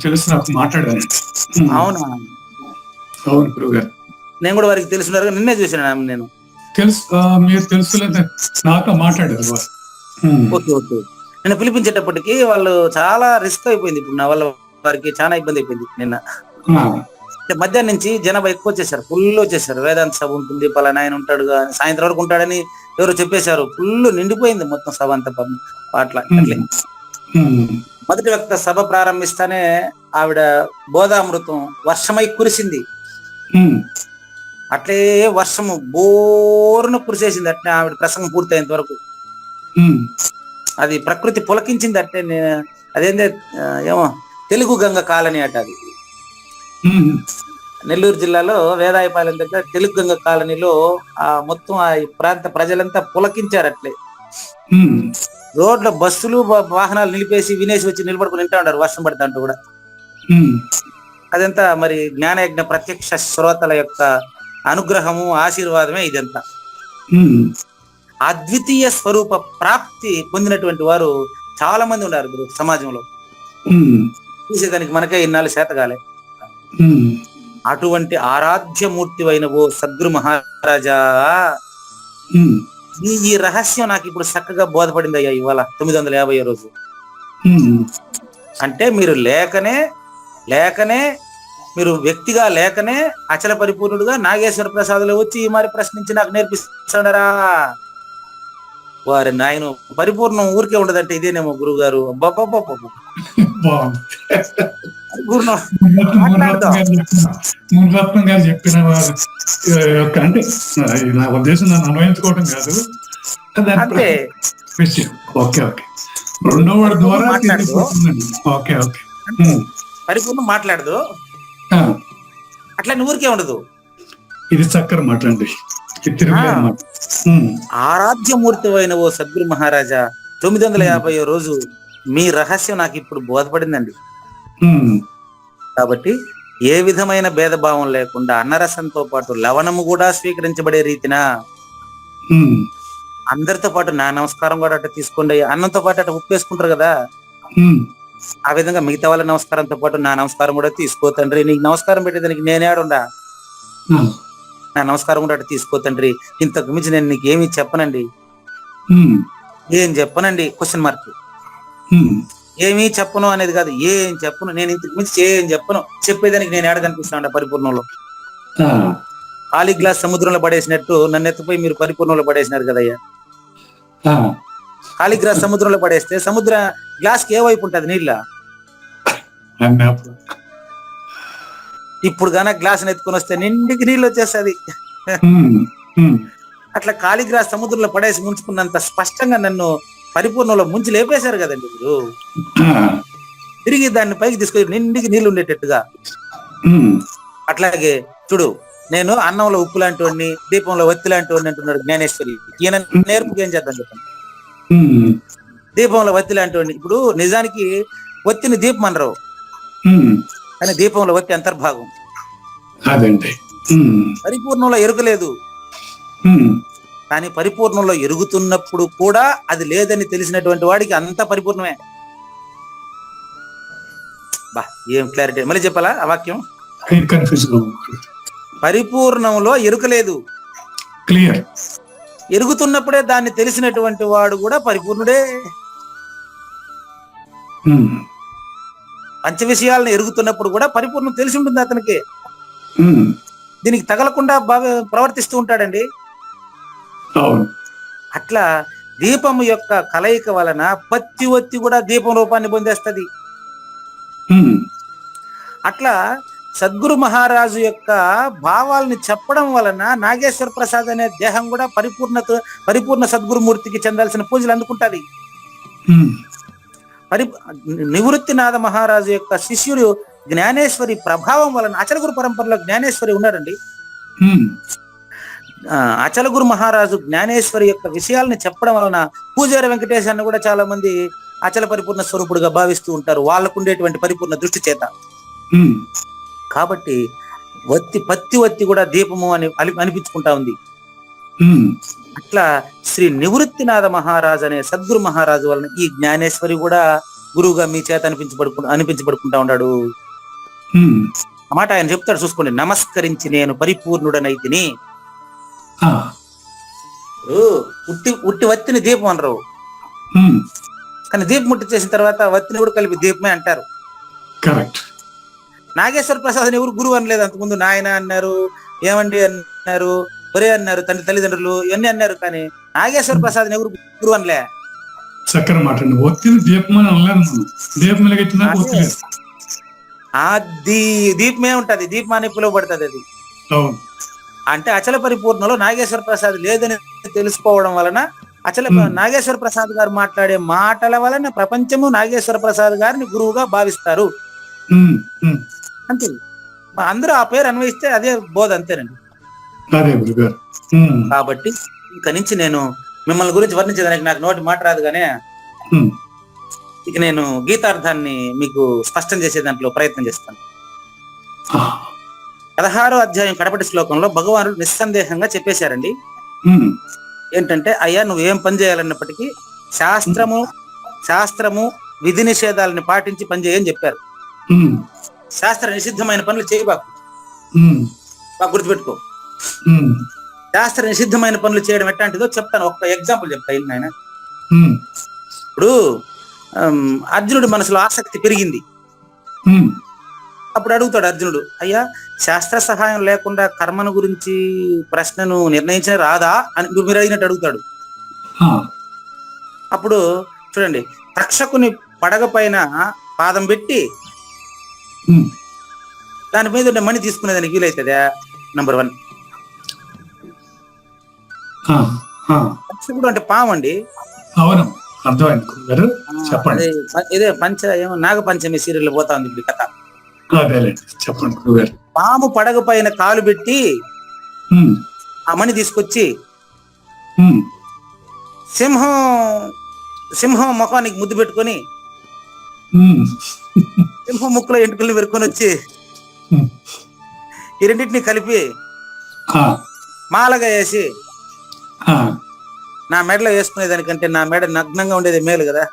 తెలుసు, నాకు మాట్లాడాను. అవునా? అవును గురువు గారు. నేను కూడా వారికి తెలుసున్నారు, నిన్నే చూసాను నేను. తెలుసు, మీరు తెలుసులేదు, నాతో మాట్లాడారు వారు. Okay okay. నేను పిలిపించేటప్పటికి వాళ్ళు చాలా రిస్క్ అయిపోయింది. ఇప్పుడు నా వల్ల వారికి చాలా ఇబ్బంది అయిపోయింది నిన్న. మధ్యాహ్నం నుంచి జనాభా ఎక్కువ వచ్చేసారు, ఫుల్ వచ్చేసారు. వేదాంత సభ ఉంటుంది, పలానా ఆయన ఉంటాడు, సాయంత్రం వరకు ఉంటాడని ఎవరు చెప్పేశారు. ఫుల్ నిండిపోయింది మొత్తం సభ అంతా. అట్లా అట్లే మొదటి వక్త సభ ప్రారంభిస్తానే ఆవిడ బోధామృతం వర్షమై కురిసింది. అట్లే వర్షము బోరును కురిసేసింది అట్లే ఆవిడ ప్రసంగం పూర్తయినంత వరకు. అది ప్రకృతి పులకించింది అట్లే. అదేంటే ఏమో తెలుగు గంగ కాలనీ అట అది. నెల్లూరు జిల్లాలో వేదాయపాలెం దగ్గర తెలుగు గంగ కాలనీలో ఆ మొత్తం ఆ ప్రాంత ప్రజలంతా పులకించారు అట్లే. రోడ్ల బస్సులు వాహనాలు నిలిపేసి వినేసి వచ్చి నిలబడుకుని వింటా ఉంటారు వర్షం పడతా అంటూ కూడా. అదంతా మరి జ్ఞానయజ్ఞ ప్రత్యక్ష శ్రోతల యొక్క అనుగ్రహము, ఆశీర్వాదమే ఇదంతా. అద్వితీయ స్వరూప ప్రాప్తి పొందినటువంటి వారు చాలా మంది ఉన్నారు సమాజంలో. చూసేదానికి మనకే ఇన్నాళ్ళు శాతగాలే. అటువంటి ఆరాధ్యమూర్తి అయిన ఓ సద్గురు మహారాజా, ఈ రహస్యం నాకు ఇప్పుడు చక్కగా బోధపడింది అయ్యా ఇవాళ 950 రోజు. అంటే మీరు లేకనే మీరు వ్యక్తిగా లేకనే అచల పరిపూర్ణుడుగా నాగేశ్వర ప్రసాదులు వచ్చి ఈ మరి ప్రశ్నించి నాకు నేర్పిస్తాడరా. వారి నాయన పరిపూర్ణం ఊరికే ఉండదంటే ఇదేనేమో గురువు గారు. మునిరత్నం గారు చెప్పిన అంటే నా ఉద్దేశం నన్ను అన్వయించుకోవడం కాదు, అంటే విషయం. Okay okay. రెండో వాడి ద్వారా ఓకే ఓకే. పరిపూర్ణం మాట్లాడదు, అట్లా ఊరికే ఉండదు. ఇది చక్కర మాట్లాడండి. ఆరాధ్యమూర్తి అయిన ఓ సద్గురు మహారాజా, 950 రోజు మీ రహస్యం నాకు ఇప్పుడు బోధపడిందండి. కాబట్టి ఏ విధమైన భేదభావం లేకుండా అన్నరసంతో పాటు లవణము కూడా స్వీకరించబడే రీతిన అందరితో పాటు నా నమస్కారం కూడా అట్లా తీసుకోండి. అన్నంతో పాటు అట్లా ఉప్పేసుకుంటారు కదా, ఆ విధంగా మిగతా వాళ్ళ నమస్కారంతో పాటు నా నమస్కారం కూడా తీసుకో తండ్రి. నీకు నమస్కారం పెట్టేదానికి నేనేడుండా, నా నమస్కారం కూడా అట్లా తీసుకో తండ్రి. ఇంతకు మించి నేను నీకు ఏమి చెప్పనండి. ఏం చెప్పనండి క్వశ్చన్ మార్క్. ఏమీ చెప్పను అనేది కాదు, ఏం చెప్పను. నేను ఇంతకు మించి ఏం చెప్పను. చెప్పేదానికి నేను ఏడ కనిపిస్తాను పరిపూర్ణంలో. ఖాళీ గ్లాస్ సముద్రంలో పడేసినట్టు నన్ను ఎత్తుపోయి మీరు పరిపూర్ణంలో పడేసినారు కదయ్యా. ఖాళీ గ్లాస్ సముద్రంలో పడేస్తే సముద్ర గ్లాస్ కి ఏ వైపు ఉంటది నీళ్ళ? ఇప్పుడు గాన గ్లాస్ ఎత్తుకొని వస్తే నిండికి నీళ్ళు వచ్చేస్తుంది. అట్లా ఖాళీ గ్లాస్ సముద్రంలో పడేసి ముంచుకున్నంత స్పష్టంగా నన్ను పరిపూర్ణంలో ముంచి లేపేశారు కదండి మీరు. తిరిగి దాన్ని పైకి తీసుకొని నిండికి నీళ్ళు ఉండేటట్టుగా. అట్లాగే చూడు, నేను అన్నంలో ఉప్పు లాంటి వాడిని, దీపంలో ఒత్తి లాంటి వాడిని అంటున్నాడు జ్ఞానేశ్వరి. ఈయన నేర్పుకి ఏం చేద్దాం చెప్పండి. దీపంలో ఒత్తి లాంటి వాడిని. ఇప్పుడు నిజానికి ఒత్తిని దీపం అనరు, కానీ దీపంలో ఒత్తి అంతర్భాగం. పరిపూర్ణంలో ఎరుకలేదు, కానీ పరిపూర్ణంలో ఎరుగుతున్నప్పుడు కూడా అది లేదని తెలిసినటువంటి వాడికి అంత పరిపూర్ణమే. బా ఏం క్లారిటీ. మళ్ళీ చెప్పాలా ఆ వాక్యం? పరిపూర్ణంలో ఎరుకలేదు, క్లియర్. ఎరుగుతున్నప్పుడే దాన్ని తెలిసినటువంటి వాడు కూడా పరిపూర్ణుడే. పంచ విషయాలను ఎరుగుతున్నప్పుడు కూడా పరిపూర్ణం తెలిసి ఉంటుంది అతనికి. దీనికి తగలకుండా బాగా ప్రవర్తిస్తూ ఉంటాడండి. అట్లా దీపము యొక్క కలయిక వలన పత్తి ఒత్తి కూడా దీపం రూపాన్ని పొందేస్తుంది. అట్లా సద్గురు మహారాజు యొక్క భావాలని చెప్పడం వలన నాగేశ్వర ప్రసాద్ అనే దేహం కూడా పరిపూర్ణ సద్గురుమూర్తికి చెందాల్సిన పూజలు అందుకుంటది. నివృత్తినాథ మహారాజు యొక్క శిష్యుడు జ్ఞానేశ్వరి ప్రభావం వలన అచలగురు పరంపరలో జ్ఞానేశ్వరి ఉన్నాడండి. అచలగురు మహారాజు జ్ఞానేశ్వరి యొక్క విషయాలను చెప్పడం వలన పూజారి వెంకటేశాన్ని కూడా చాలా మంది అచల పరిపూర్ణ స్వరూపుడుగా భావిస్తూ ఉంటారు, వాళ్ళకు ఉండేటువంటి పరిపూర్ణ దృష్టి చేత. కాబట్టి పత్తి ఒత్తి కూడా దీపము అని అనిపించుకుంటా ఉంది. అట్లా శ్రీ నివృత్తినాథ మహారాజు అనే సద్గురు మహారాజు వలన ఈ జ్ఞానేశ్వరి కూడా గురువుగా మీ చేత అనిపించబడుకుంటా ఉన్నాడు. ఆ మాట ఆయన చెప్తాడు, చూసుకోండి. నమస్కరించి నేను పరిపూర్ణుడనైతిని. ఉట్టి వత్తిని దీపం అనరు, కానీ దీపం ముట్టించేసిన తర్వాత వత్తిని కూడా కలిపి దీపమే అంటారు. నాగేశ్వర ప్రసాద్ ఎవరు గురువు అనలేదు. అంతకుముందు నాయన అన్నారు, ఏమండి అన్నారు, ఒరే అన్నారు, తల్లిదండ్రులు ఇవన్నీ అన్నారు. కానీ నాగేశ్వర ప్రసాద్ ఎవరు గురువు అనలే. చక్కర మాట అండి. ఒత్తిడి దీపం అని అనలేదు. దీపం దీపమే ఉంటది, దీపం అని పిలువబడుతుంది. అది అంటే అచల పరిపూర్ణలో నాగేశ్వర ప్రసాద్ లేదని తెలుసుకోవడం వలన నాగేశ్వర ప్రసాద్ గారు మాట్లాడే మాటల వలన ప్రపంచము నాగేశ్వర ప్రసాద్ గారిని గురువుగా భావిస్తారు. అంతే, అందరూ ఆ పేరు అన్వయిస్తే అదే బోధ, అంతేనండి. కాబట్టి ఇక నుంచి నేను మిమ్మల్ని గురించి వర్ణించేదానికి నాకు నోటి మాట రాదు, కానీ ఇక నేను గీతార్థాన్ని మీకు స్పష్టం చేసే దాంట్లో ప్రయత్నం చేస్తాను. 16వ అధ్యాయం కడపటి శ్లోకంలో భగవానుడు నిస్సందేహంగా చెప్పేశారండి. ఏంటంటే, అయ్యా నువ్వు ఏం పని చేయాలన్నప్పటికీ శాస్త్రము విధి నిషేధాలని పాటించి పనిచేయని చెప్పారు. శాస్త్ర నిషిద్ధమైన పనులు చేయబాకు, బాగా గుర్తుపెట్టుకో. శాస్త్ర నిషిద్ధమైన పనులు చేయడం ఎట్లాంటిదో చెప్తాను. ఒక ఎగ్జాంపుల్ చెప్తా ఆయన. ఇప్పుడు అర్జునుడి మనసులో ఆసక్తి పెరిగింది. అప్పుడు అడుగుతాడు అర్జునుడు, అయ్యా శాస్త్ర సహాయం లేకుండా కర్మను గురించి ప్రశ్నను నిర్ణయించిన రాదా అని మీరు అడిగినట్టు అడుగుతాడు. అప్పుడు చూడండి, తక్షకుని పడగ పైన పాదం పెట్టి దాని మీద మణి తీసుకునేదానికి వీలైతుందా? నంబర్ 1. తక్షకుడు అంటే పాము అండి. అవును, అర్థమైంది. చెప్పండి. ఇదే నాగ పంచమి సీరియల్ పోతా ఉంది ఇప్పుడు కథ. చెప్పండి. పాము పడగ పైన కాలు పెట్టి ఆ మణి తీసుకొచ్చి సింహం ముఖానికి ముద్దు పెట్టుకొని సింహం ముక్కులో ఎంటుకల్ని పెరుకొని వచ్చి ఈ రెండింటిని కలిపి మాలగా వేసి నా మెడలో వేసుకునేదానికంటే నా మెడ నగ్నంగా ఉండేది మేలు కదా.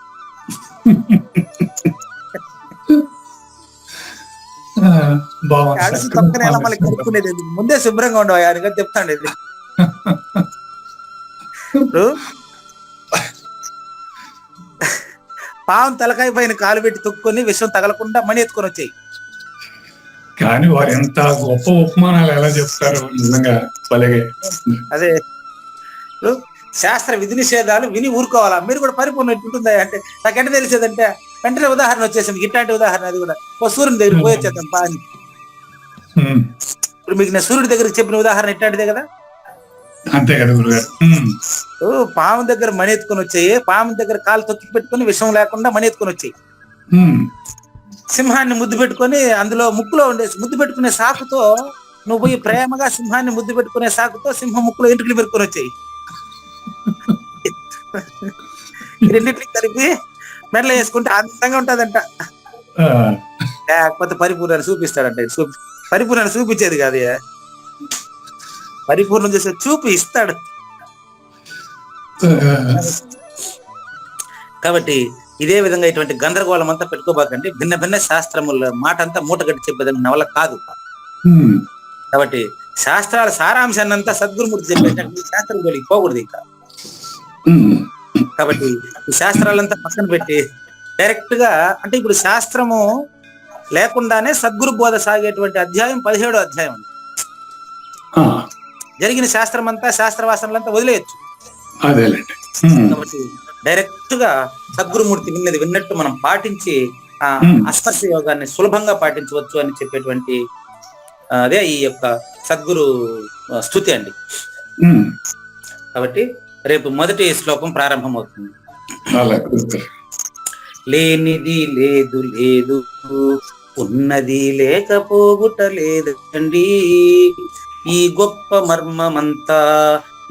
కలుపుకునేది ముందే శుభ్రంగా ఉండవు అని చెప్తాండి. పాము తలకాయ పైన కాలు పెట్టి తొక్కుని విషం తగలకుండా మణి ఎత్తుకొని వచ్చాయి. కానీ వారు ఎంత గొప్ప ఉపమానాలు ఎలా చెప్తారు నిజంగా. అదే శాస్త్ర విధి నిషేధాలు విని ఊరుకోవాలా. మీరు కూడా పరిపూర్ణ ఉంటుందా అంటే నాకెంట తెలిసేదంటే వెంటనే ఉదాహరణ వచ్చేసింది. ఇట్లాంటి ఉదాహరణ అది కూడా సూర్యుని దగ్గరికి పోయి వచ్చేద్దాం పాని. ఇప్పుడు మీకు నేను సూర్యుడి దగ్గరికి చెప్పిన ఉదాహరణ ఇట్లాంటిదే కదా. అంతే కదా గురుగారు. పాము దగ్గర మణి ఎత్తుకొని వచ్చాయి, పాము దగ్గర కాలు తొక్కి పెట్టుకుని విషం లేకుండా మణి ఎత్తుకొని వచ్చాయి. సింహాన్ని ముద్దు పెట్టుకొని అందులో ముక్కులో ఉండే ముద్దు పెట్టుకునే సాకుతో నువ్వు పోయి ప్రేమగా సింహాన్ని ముద్దు పెట్టుకునే సాకుతో సింహం ముక్కులో ఎంటుకలు పెట్టుకొని వచ్చాయి. రెండింటికి కలిపి మెడలో వేసుకుంటే అందంగా ఉంటదంట. లేకపోతే పరిపూర్ణాన్ని చూపిస్తాడంట. పరిపూర్ణాన్ని చూపించేది కాదు, పరిపూర్ణం చేసే చూపి ఇస్తాడు. కాబట్టి ఇదే విధంగా ఇటువంటి గందరగోళం అంతా పెట్టుకోబాకండి. భిన్న భిన్న శాస్త్రముల మాట అంతా మూటగట్టి చెప్పేదాన్ని నవల కాదు. కాబట్టి శాస్త్రాల సారాంశాన్ని అంతా సద్గురుమూర్తి చెప్పేటప్పుడు శాస్త్రం జోలికి పోకూడదు ఇంకా. కాబట్టి ఈ శాస్త్రాలంతా పక్కన పెట్టి డైరెక్ట్ గా అంటే ఇప్పుడు శాస్త్రము లేకుండానే సద్గురు బోధ సాగేటువంటి అధ్యాయం 17వ అధ్యాయం అండి. జరిగిన శాస్త్రం అంతా శాస్త్రవాసనలంతా వదిలేయచ్చు. కాబట్టి డైరెక్ట్ గా సద్గురుమూర్తి విన్నది విన్నట్టు మనం పాటించి ఆ అస్పర్శ యోగాన్ని సులభంగా పాటించవచ్చు అని చెప్పేటువంటి అదే ఈ యొక్క సద్గురు స్తుతి అండి. కాబట్టి రేపు మొదటి శ్లోకం ప్రారంభమవుతుంది. లేనిది లేదు లేదు, ఉన్నది లేకపోగుట లేదండి, ఈ గొప్ప మర్మమంతా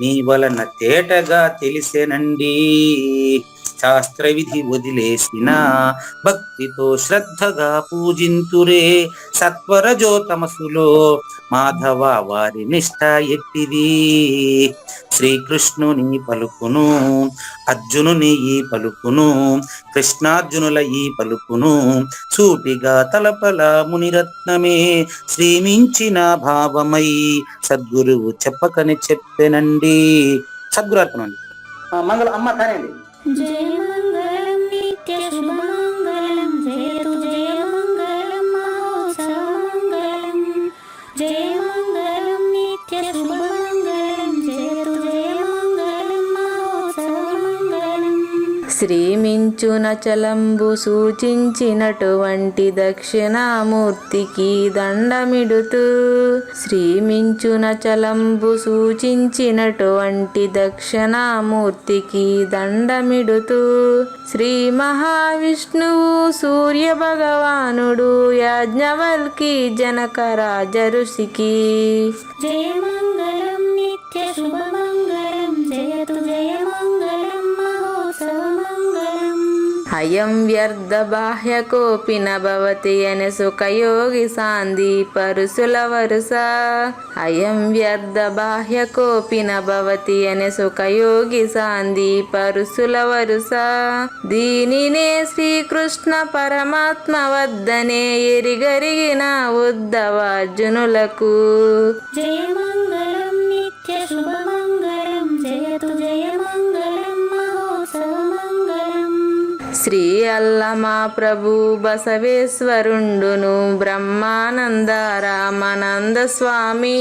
నీ వలన తేటగా తెలిసేనండి. శాస్త్ర విధి వదిలేసిన భక్తితో శ్రద్ధగా పూజింతురే. సత్వరజో తమసులో మాధవ వారి నిష్ఠ ఎట్టిది. శ్రీకృష్ణుని పలుకును అర్జునుని ఈ పలుకును కృష్ణార్జునుల ఈ పలుకును సూటిగా తలపల మునిరత్నమే శ్రీమించిన భావమై సద్గురువు చెప్పకని చెప్పెనండి. సద్గురు అర్పణ. మంగళం అమ్మ కానండి. జయ మంగళం నిత్య శుభమంగళం జయతు జయ మంగళం మహోత్సవ మంగళం. జయ మంగళం నిత్య శుభమంగళం జయతు జయ మంగళం మహోత్సవ మంగళం. శ్రీమించున చలంబు సూచించినటువంటి దక్షిణామూర్తికి దండమిడుతూ. శ్రీమించున చలంబు సూచించినటువంటి దక్షిణామూర్తికి దండమిడుతూ. శ్రీ మహావిష్ణువు సూర్య భగవానుడు యాజ్ఞవల్కి జనక రాజ ఋషికి. జయ మంగళం నిత్య శుభమంగళం జయతు జయ మంగళం మహోత్సవ మంగళం. అయం వ్యర్థ బాహ్య కోపిన భవతి అనే సుఖయోగి సాంది పరుసుల వరుస. అయం వ్యర్థ బాహ్య కోపిన భవతి అనే సుఖయోగి సాంది పరుసుల వరుస. దీనినే శ్రీకృష్ణ పరమాత్మ వద్దనే ఎరిగరిగిన ఉద్ధవార్జునులకు. జయ మంగళం నిత్య శుభమంగళం జయతు జయ మంగళం మహోత్సవ మంగళం. శ్రీ అల్లమా ప్రభు బసవేశ్వరుండును బ్రహ్మానంద రామానంద స్వామి.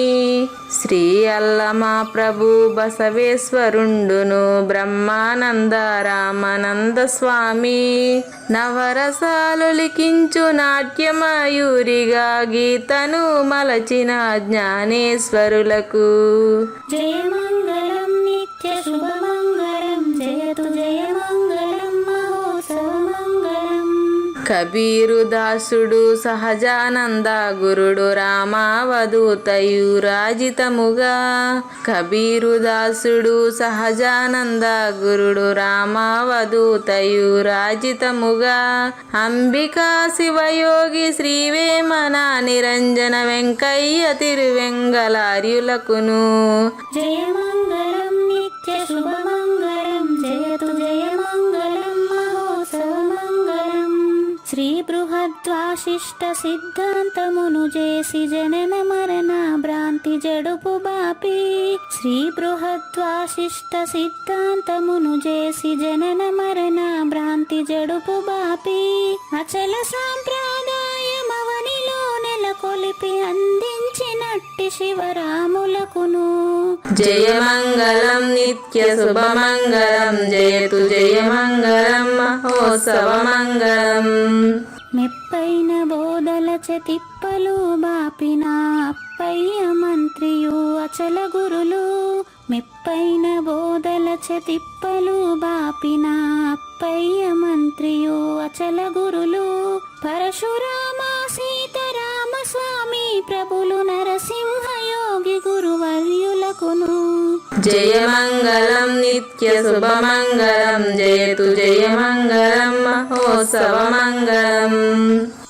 శ్రీ అల్లమా ప్రభు బసవేశ్వరుండును బ్రహ్మానంద రామానంద స్వామి. నవరసాలు లిఖించు నాట్యమయూరిగా గీతను మలచిన జ్ఞానేశ్వరులకు. జయ మంగళం నిత్య శుభమంగళం జయతు జయ మంగళం మహోత్సవ మంగళం. కబీరు దాసుడు సహజానంద గురుడు రామావధూతయు రాజితముగా. కబీరు దాసుడు సహజానంద గురుడు రామావధూతయు రాజితముగా. అంబికా శివయోగి శ్రీవేమన నిరంజన వెంకయ్య తిరువెంగళార్యులకును. జయ మంగళం నిత్య శుభమంగళం జయతు జయ మంగళం మహోత్సవ మంగళం. శ్రీ బృహద్వాశిష్ట సిద్ధాంతమును చేసి జనన మరణ భ్రాంతి జడుపు బాపి. శ్రీ బృహద్వాశిష్ట సిద్ధాంతమును చేసి జనన మరణ భ్రాంతి జడుపు బాపి. అచల సాంప్రదాయమవనిలో నెలకొలిపి అందించినట్టి శివరాములకును. జయ మంగళం నిత్య శుభమంగళం జయతు జయ మంగళం మహోత్సవ మంగళం. మెప్పైన బోధల తిప్పలు బాపిన అప్పయ్య మంత్రియు అచల గురులు. మెప్పైన బోధల తిప్పలు బాపిన అప్పయ్య మంత్రియు అచల గురులు. పరశురామ సీతారామ స్వామి ప్రభులు నరసింహయోగి గురువర్యులకును. జయ మంగళం నిత్య శుభమంగళం జయతు జయ మంగళం మహోత్సవ మంగళం.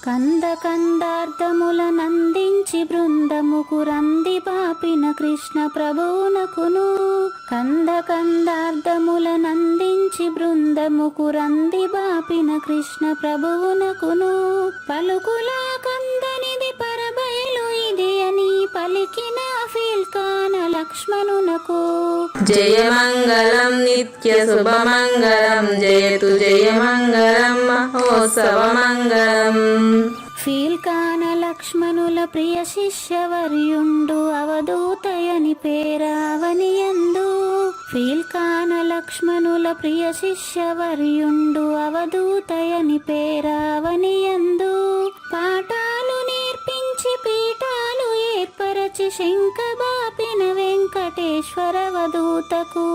కంద కందార్థముల నందించి బృందముకు రంది పాపిన కృష్ణ ప్రభువునకును. కంద కందార్థముల నందించి బృందముకు రంది బాపిన కృష్ణ ప్రభువునకును. పలుకులా కందనిది పరబయలు ఇది అని పలికిన ఫీల్కాన లక్ష్మణునకు. జయ మంగళం నిత్య శుభమంగళం జయతు జయ మంగళం మహోత్సవ మంగళం. ఫీల్కాన లక్ష్మణుల ప్రియ శిష్యవర్యుండు అవధూతయని పేరావనియందు. ఫీల్కాన లక్ష్మణుల ప్రియ శిష్యవర్యుండు అవధూతయని పేరావనియందు. పాఠాలు నేర్పించి పీఠాలు ఏర్పరచి శంఖబాపిన వెంకటేశ్వర అవధూతకు.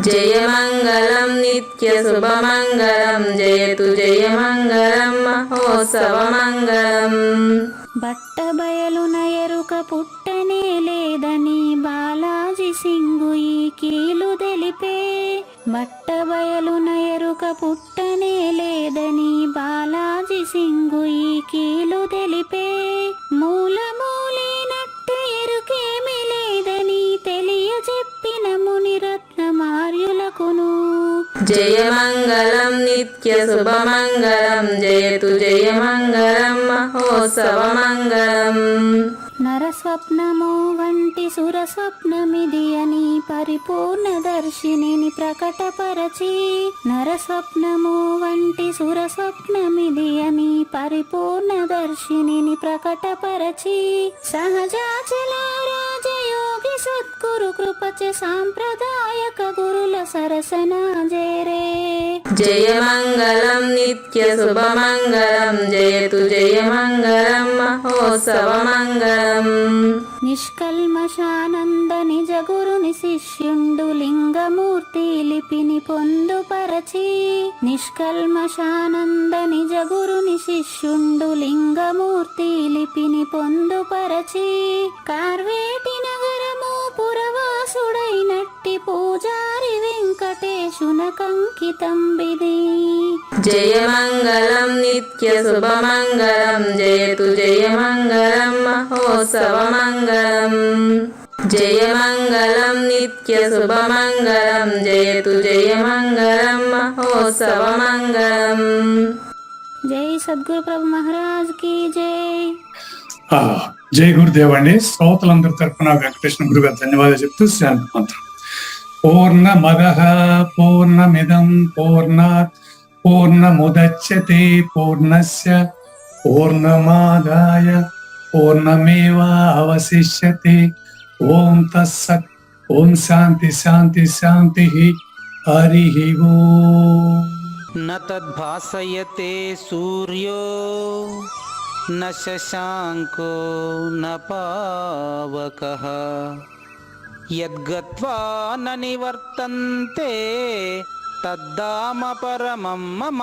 జయ మంగళం నిత్య శుభమంగళం జయతు జయ మంగళం మహోత్సవ మంగళం. బట్ట బయలున ఎరుక పుట్టనే లేదని బాలాజీ సింగు ఈ కీలు తెలిపే. బట్ట బయలున ఎరుక ఎరుక పుట్టనే లేదని బాలాజీ సింగు ఈ కీలు తెలిపే. మూలమూలినట్టు ఎరుకేమి లేదని తెలియజెప్పిన మునిరత్నమార్యులకును. జయమంగళం నిత్య శుభమంగళం జయతు జయమంగళం మహోత్సవమంగళం. నరస్వప్నము వంటి సురస్వప్నమిది అని పరిపూర్ణ దర్శినిని ప్రకటపరచి. నరస్వప్నము వంటి సురస్వప్నమిది అని పరిపూర్ణ దర్శినిని ప్రకటపరచి. సహజాచల రాజయోగి సద్గురు కృపచే సాంప్రదాయక గురుల సరసన జేరే. జయమంగళం నిత్య శుభమంగళం జయతు జయమంగళం మహోత్సవమంగళం. నిష్కల్మషానంద నిజ గురుని శిష్యుండు లింగమూర్తి లిపిని పొందుపరచి. నిష్కల్మషానంద నిజ గురుని శిష్యుండు లింగమూర్తి లిపిని పొందుపరచి. కార్వేటి నగరము పురవాసుడైనట్టి పూజారి వెంకటేశునకంకితం బిది. జయమంగళం నిత్య శుభమంగళం జయతు జయమంగళం మహోత్సవమంగళం. జయమంగళం నిత్య శుభమంగళం జయతు జయమంగళం మహోత్సవమంగళం. జై సద్గురు ప్రభు మహారాజ్ కి జై. జై గురుదేవ్ అండి. శ్రోతలందరి తరఫున వెంకటేశ్వర గురు గారు ధన్యవాదాలు చెప్తూ శాంతి మంత్రం. పూర్ణమదః పూర్ణమిదం పూర్ణాత్ పూర్ణముదచ్యతే పూర్ణస్య పూర్ణమాదాయ పూర్ణమేవావశిష్యతే. ఓం తత్సత్. ఓం శాంతి శాంతి శాంతి. హరి ఓం. న తద్భాసయతే సూర్యో న శశాంకో న పావకః యద్గత్వా న నివర్తంతే తద్ధామ పరమం మమ.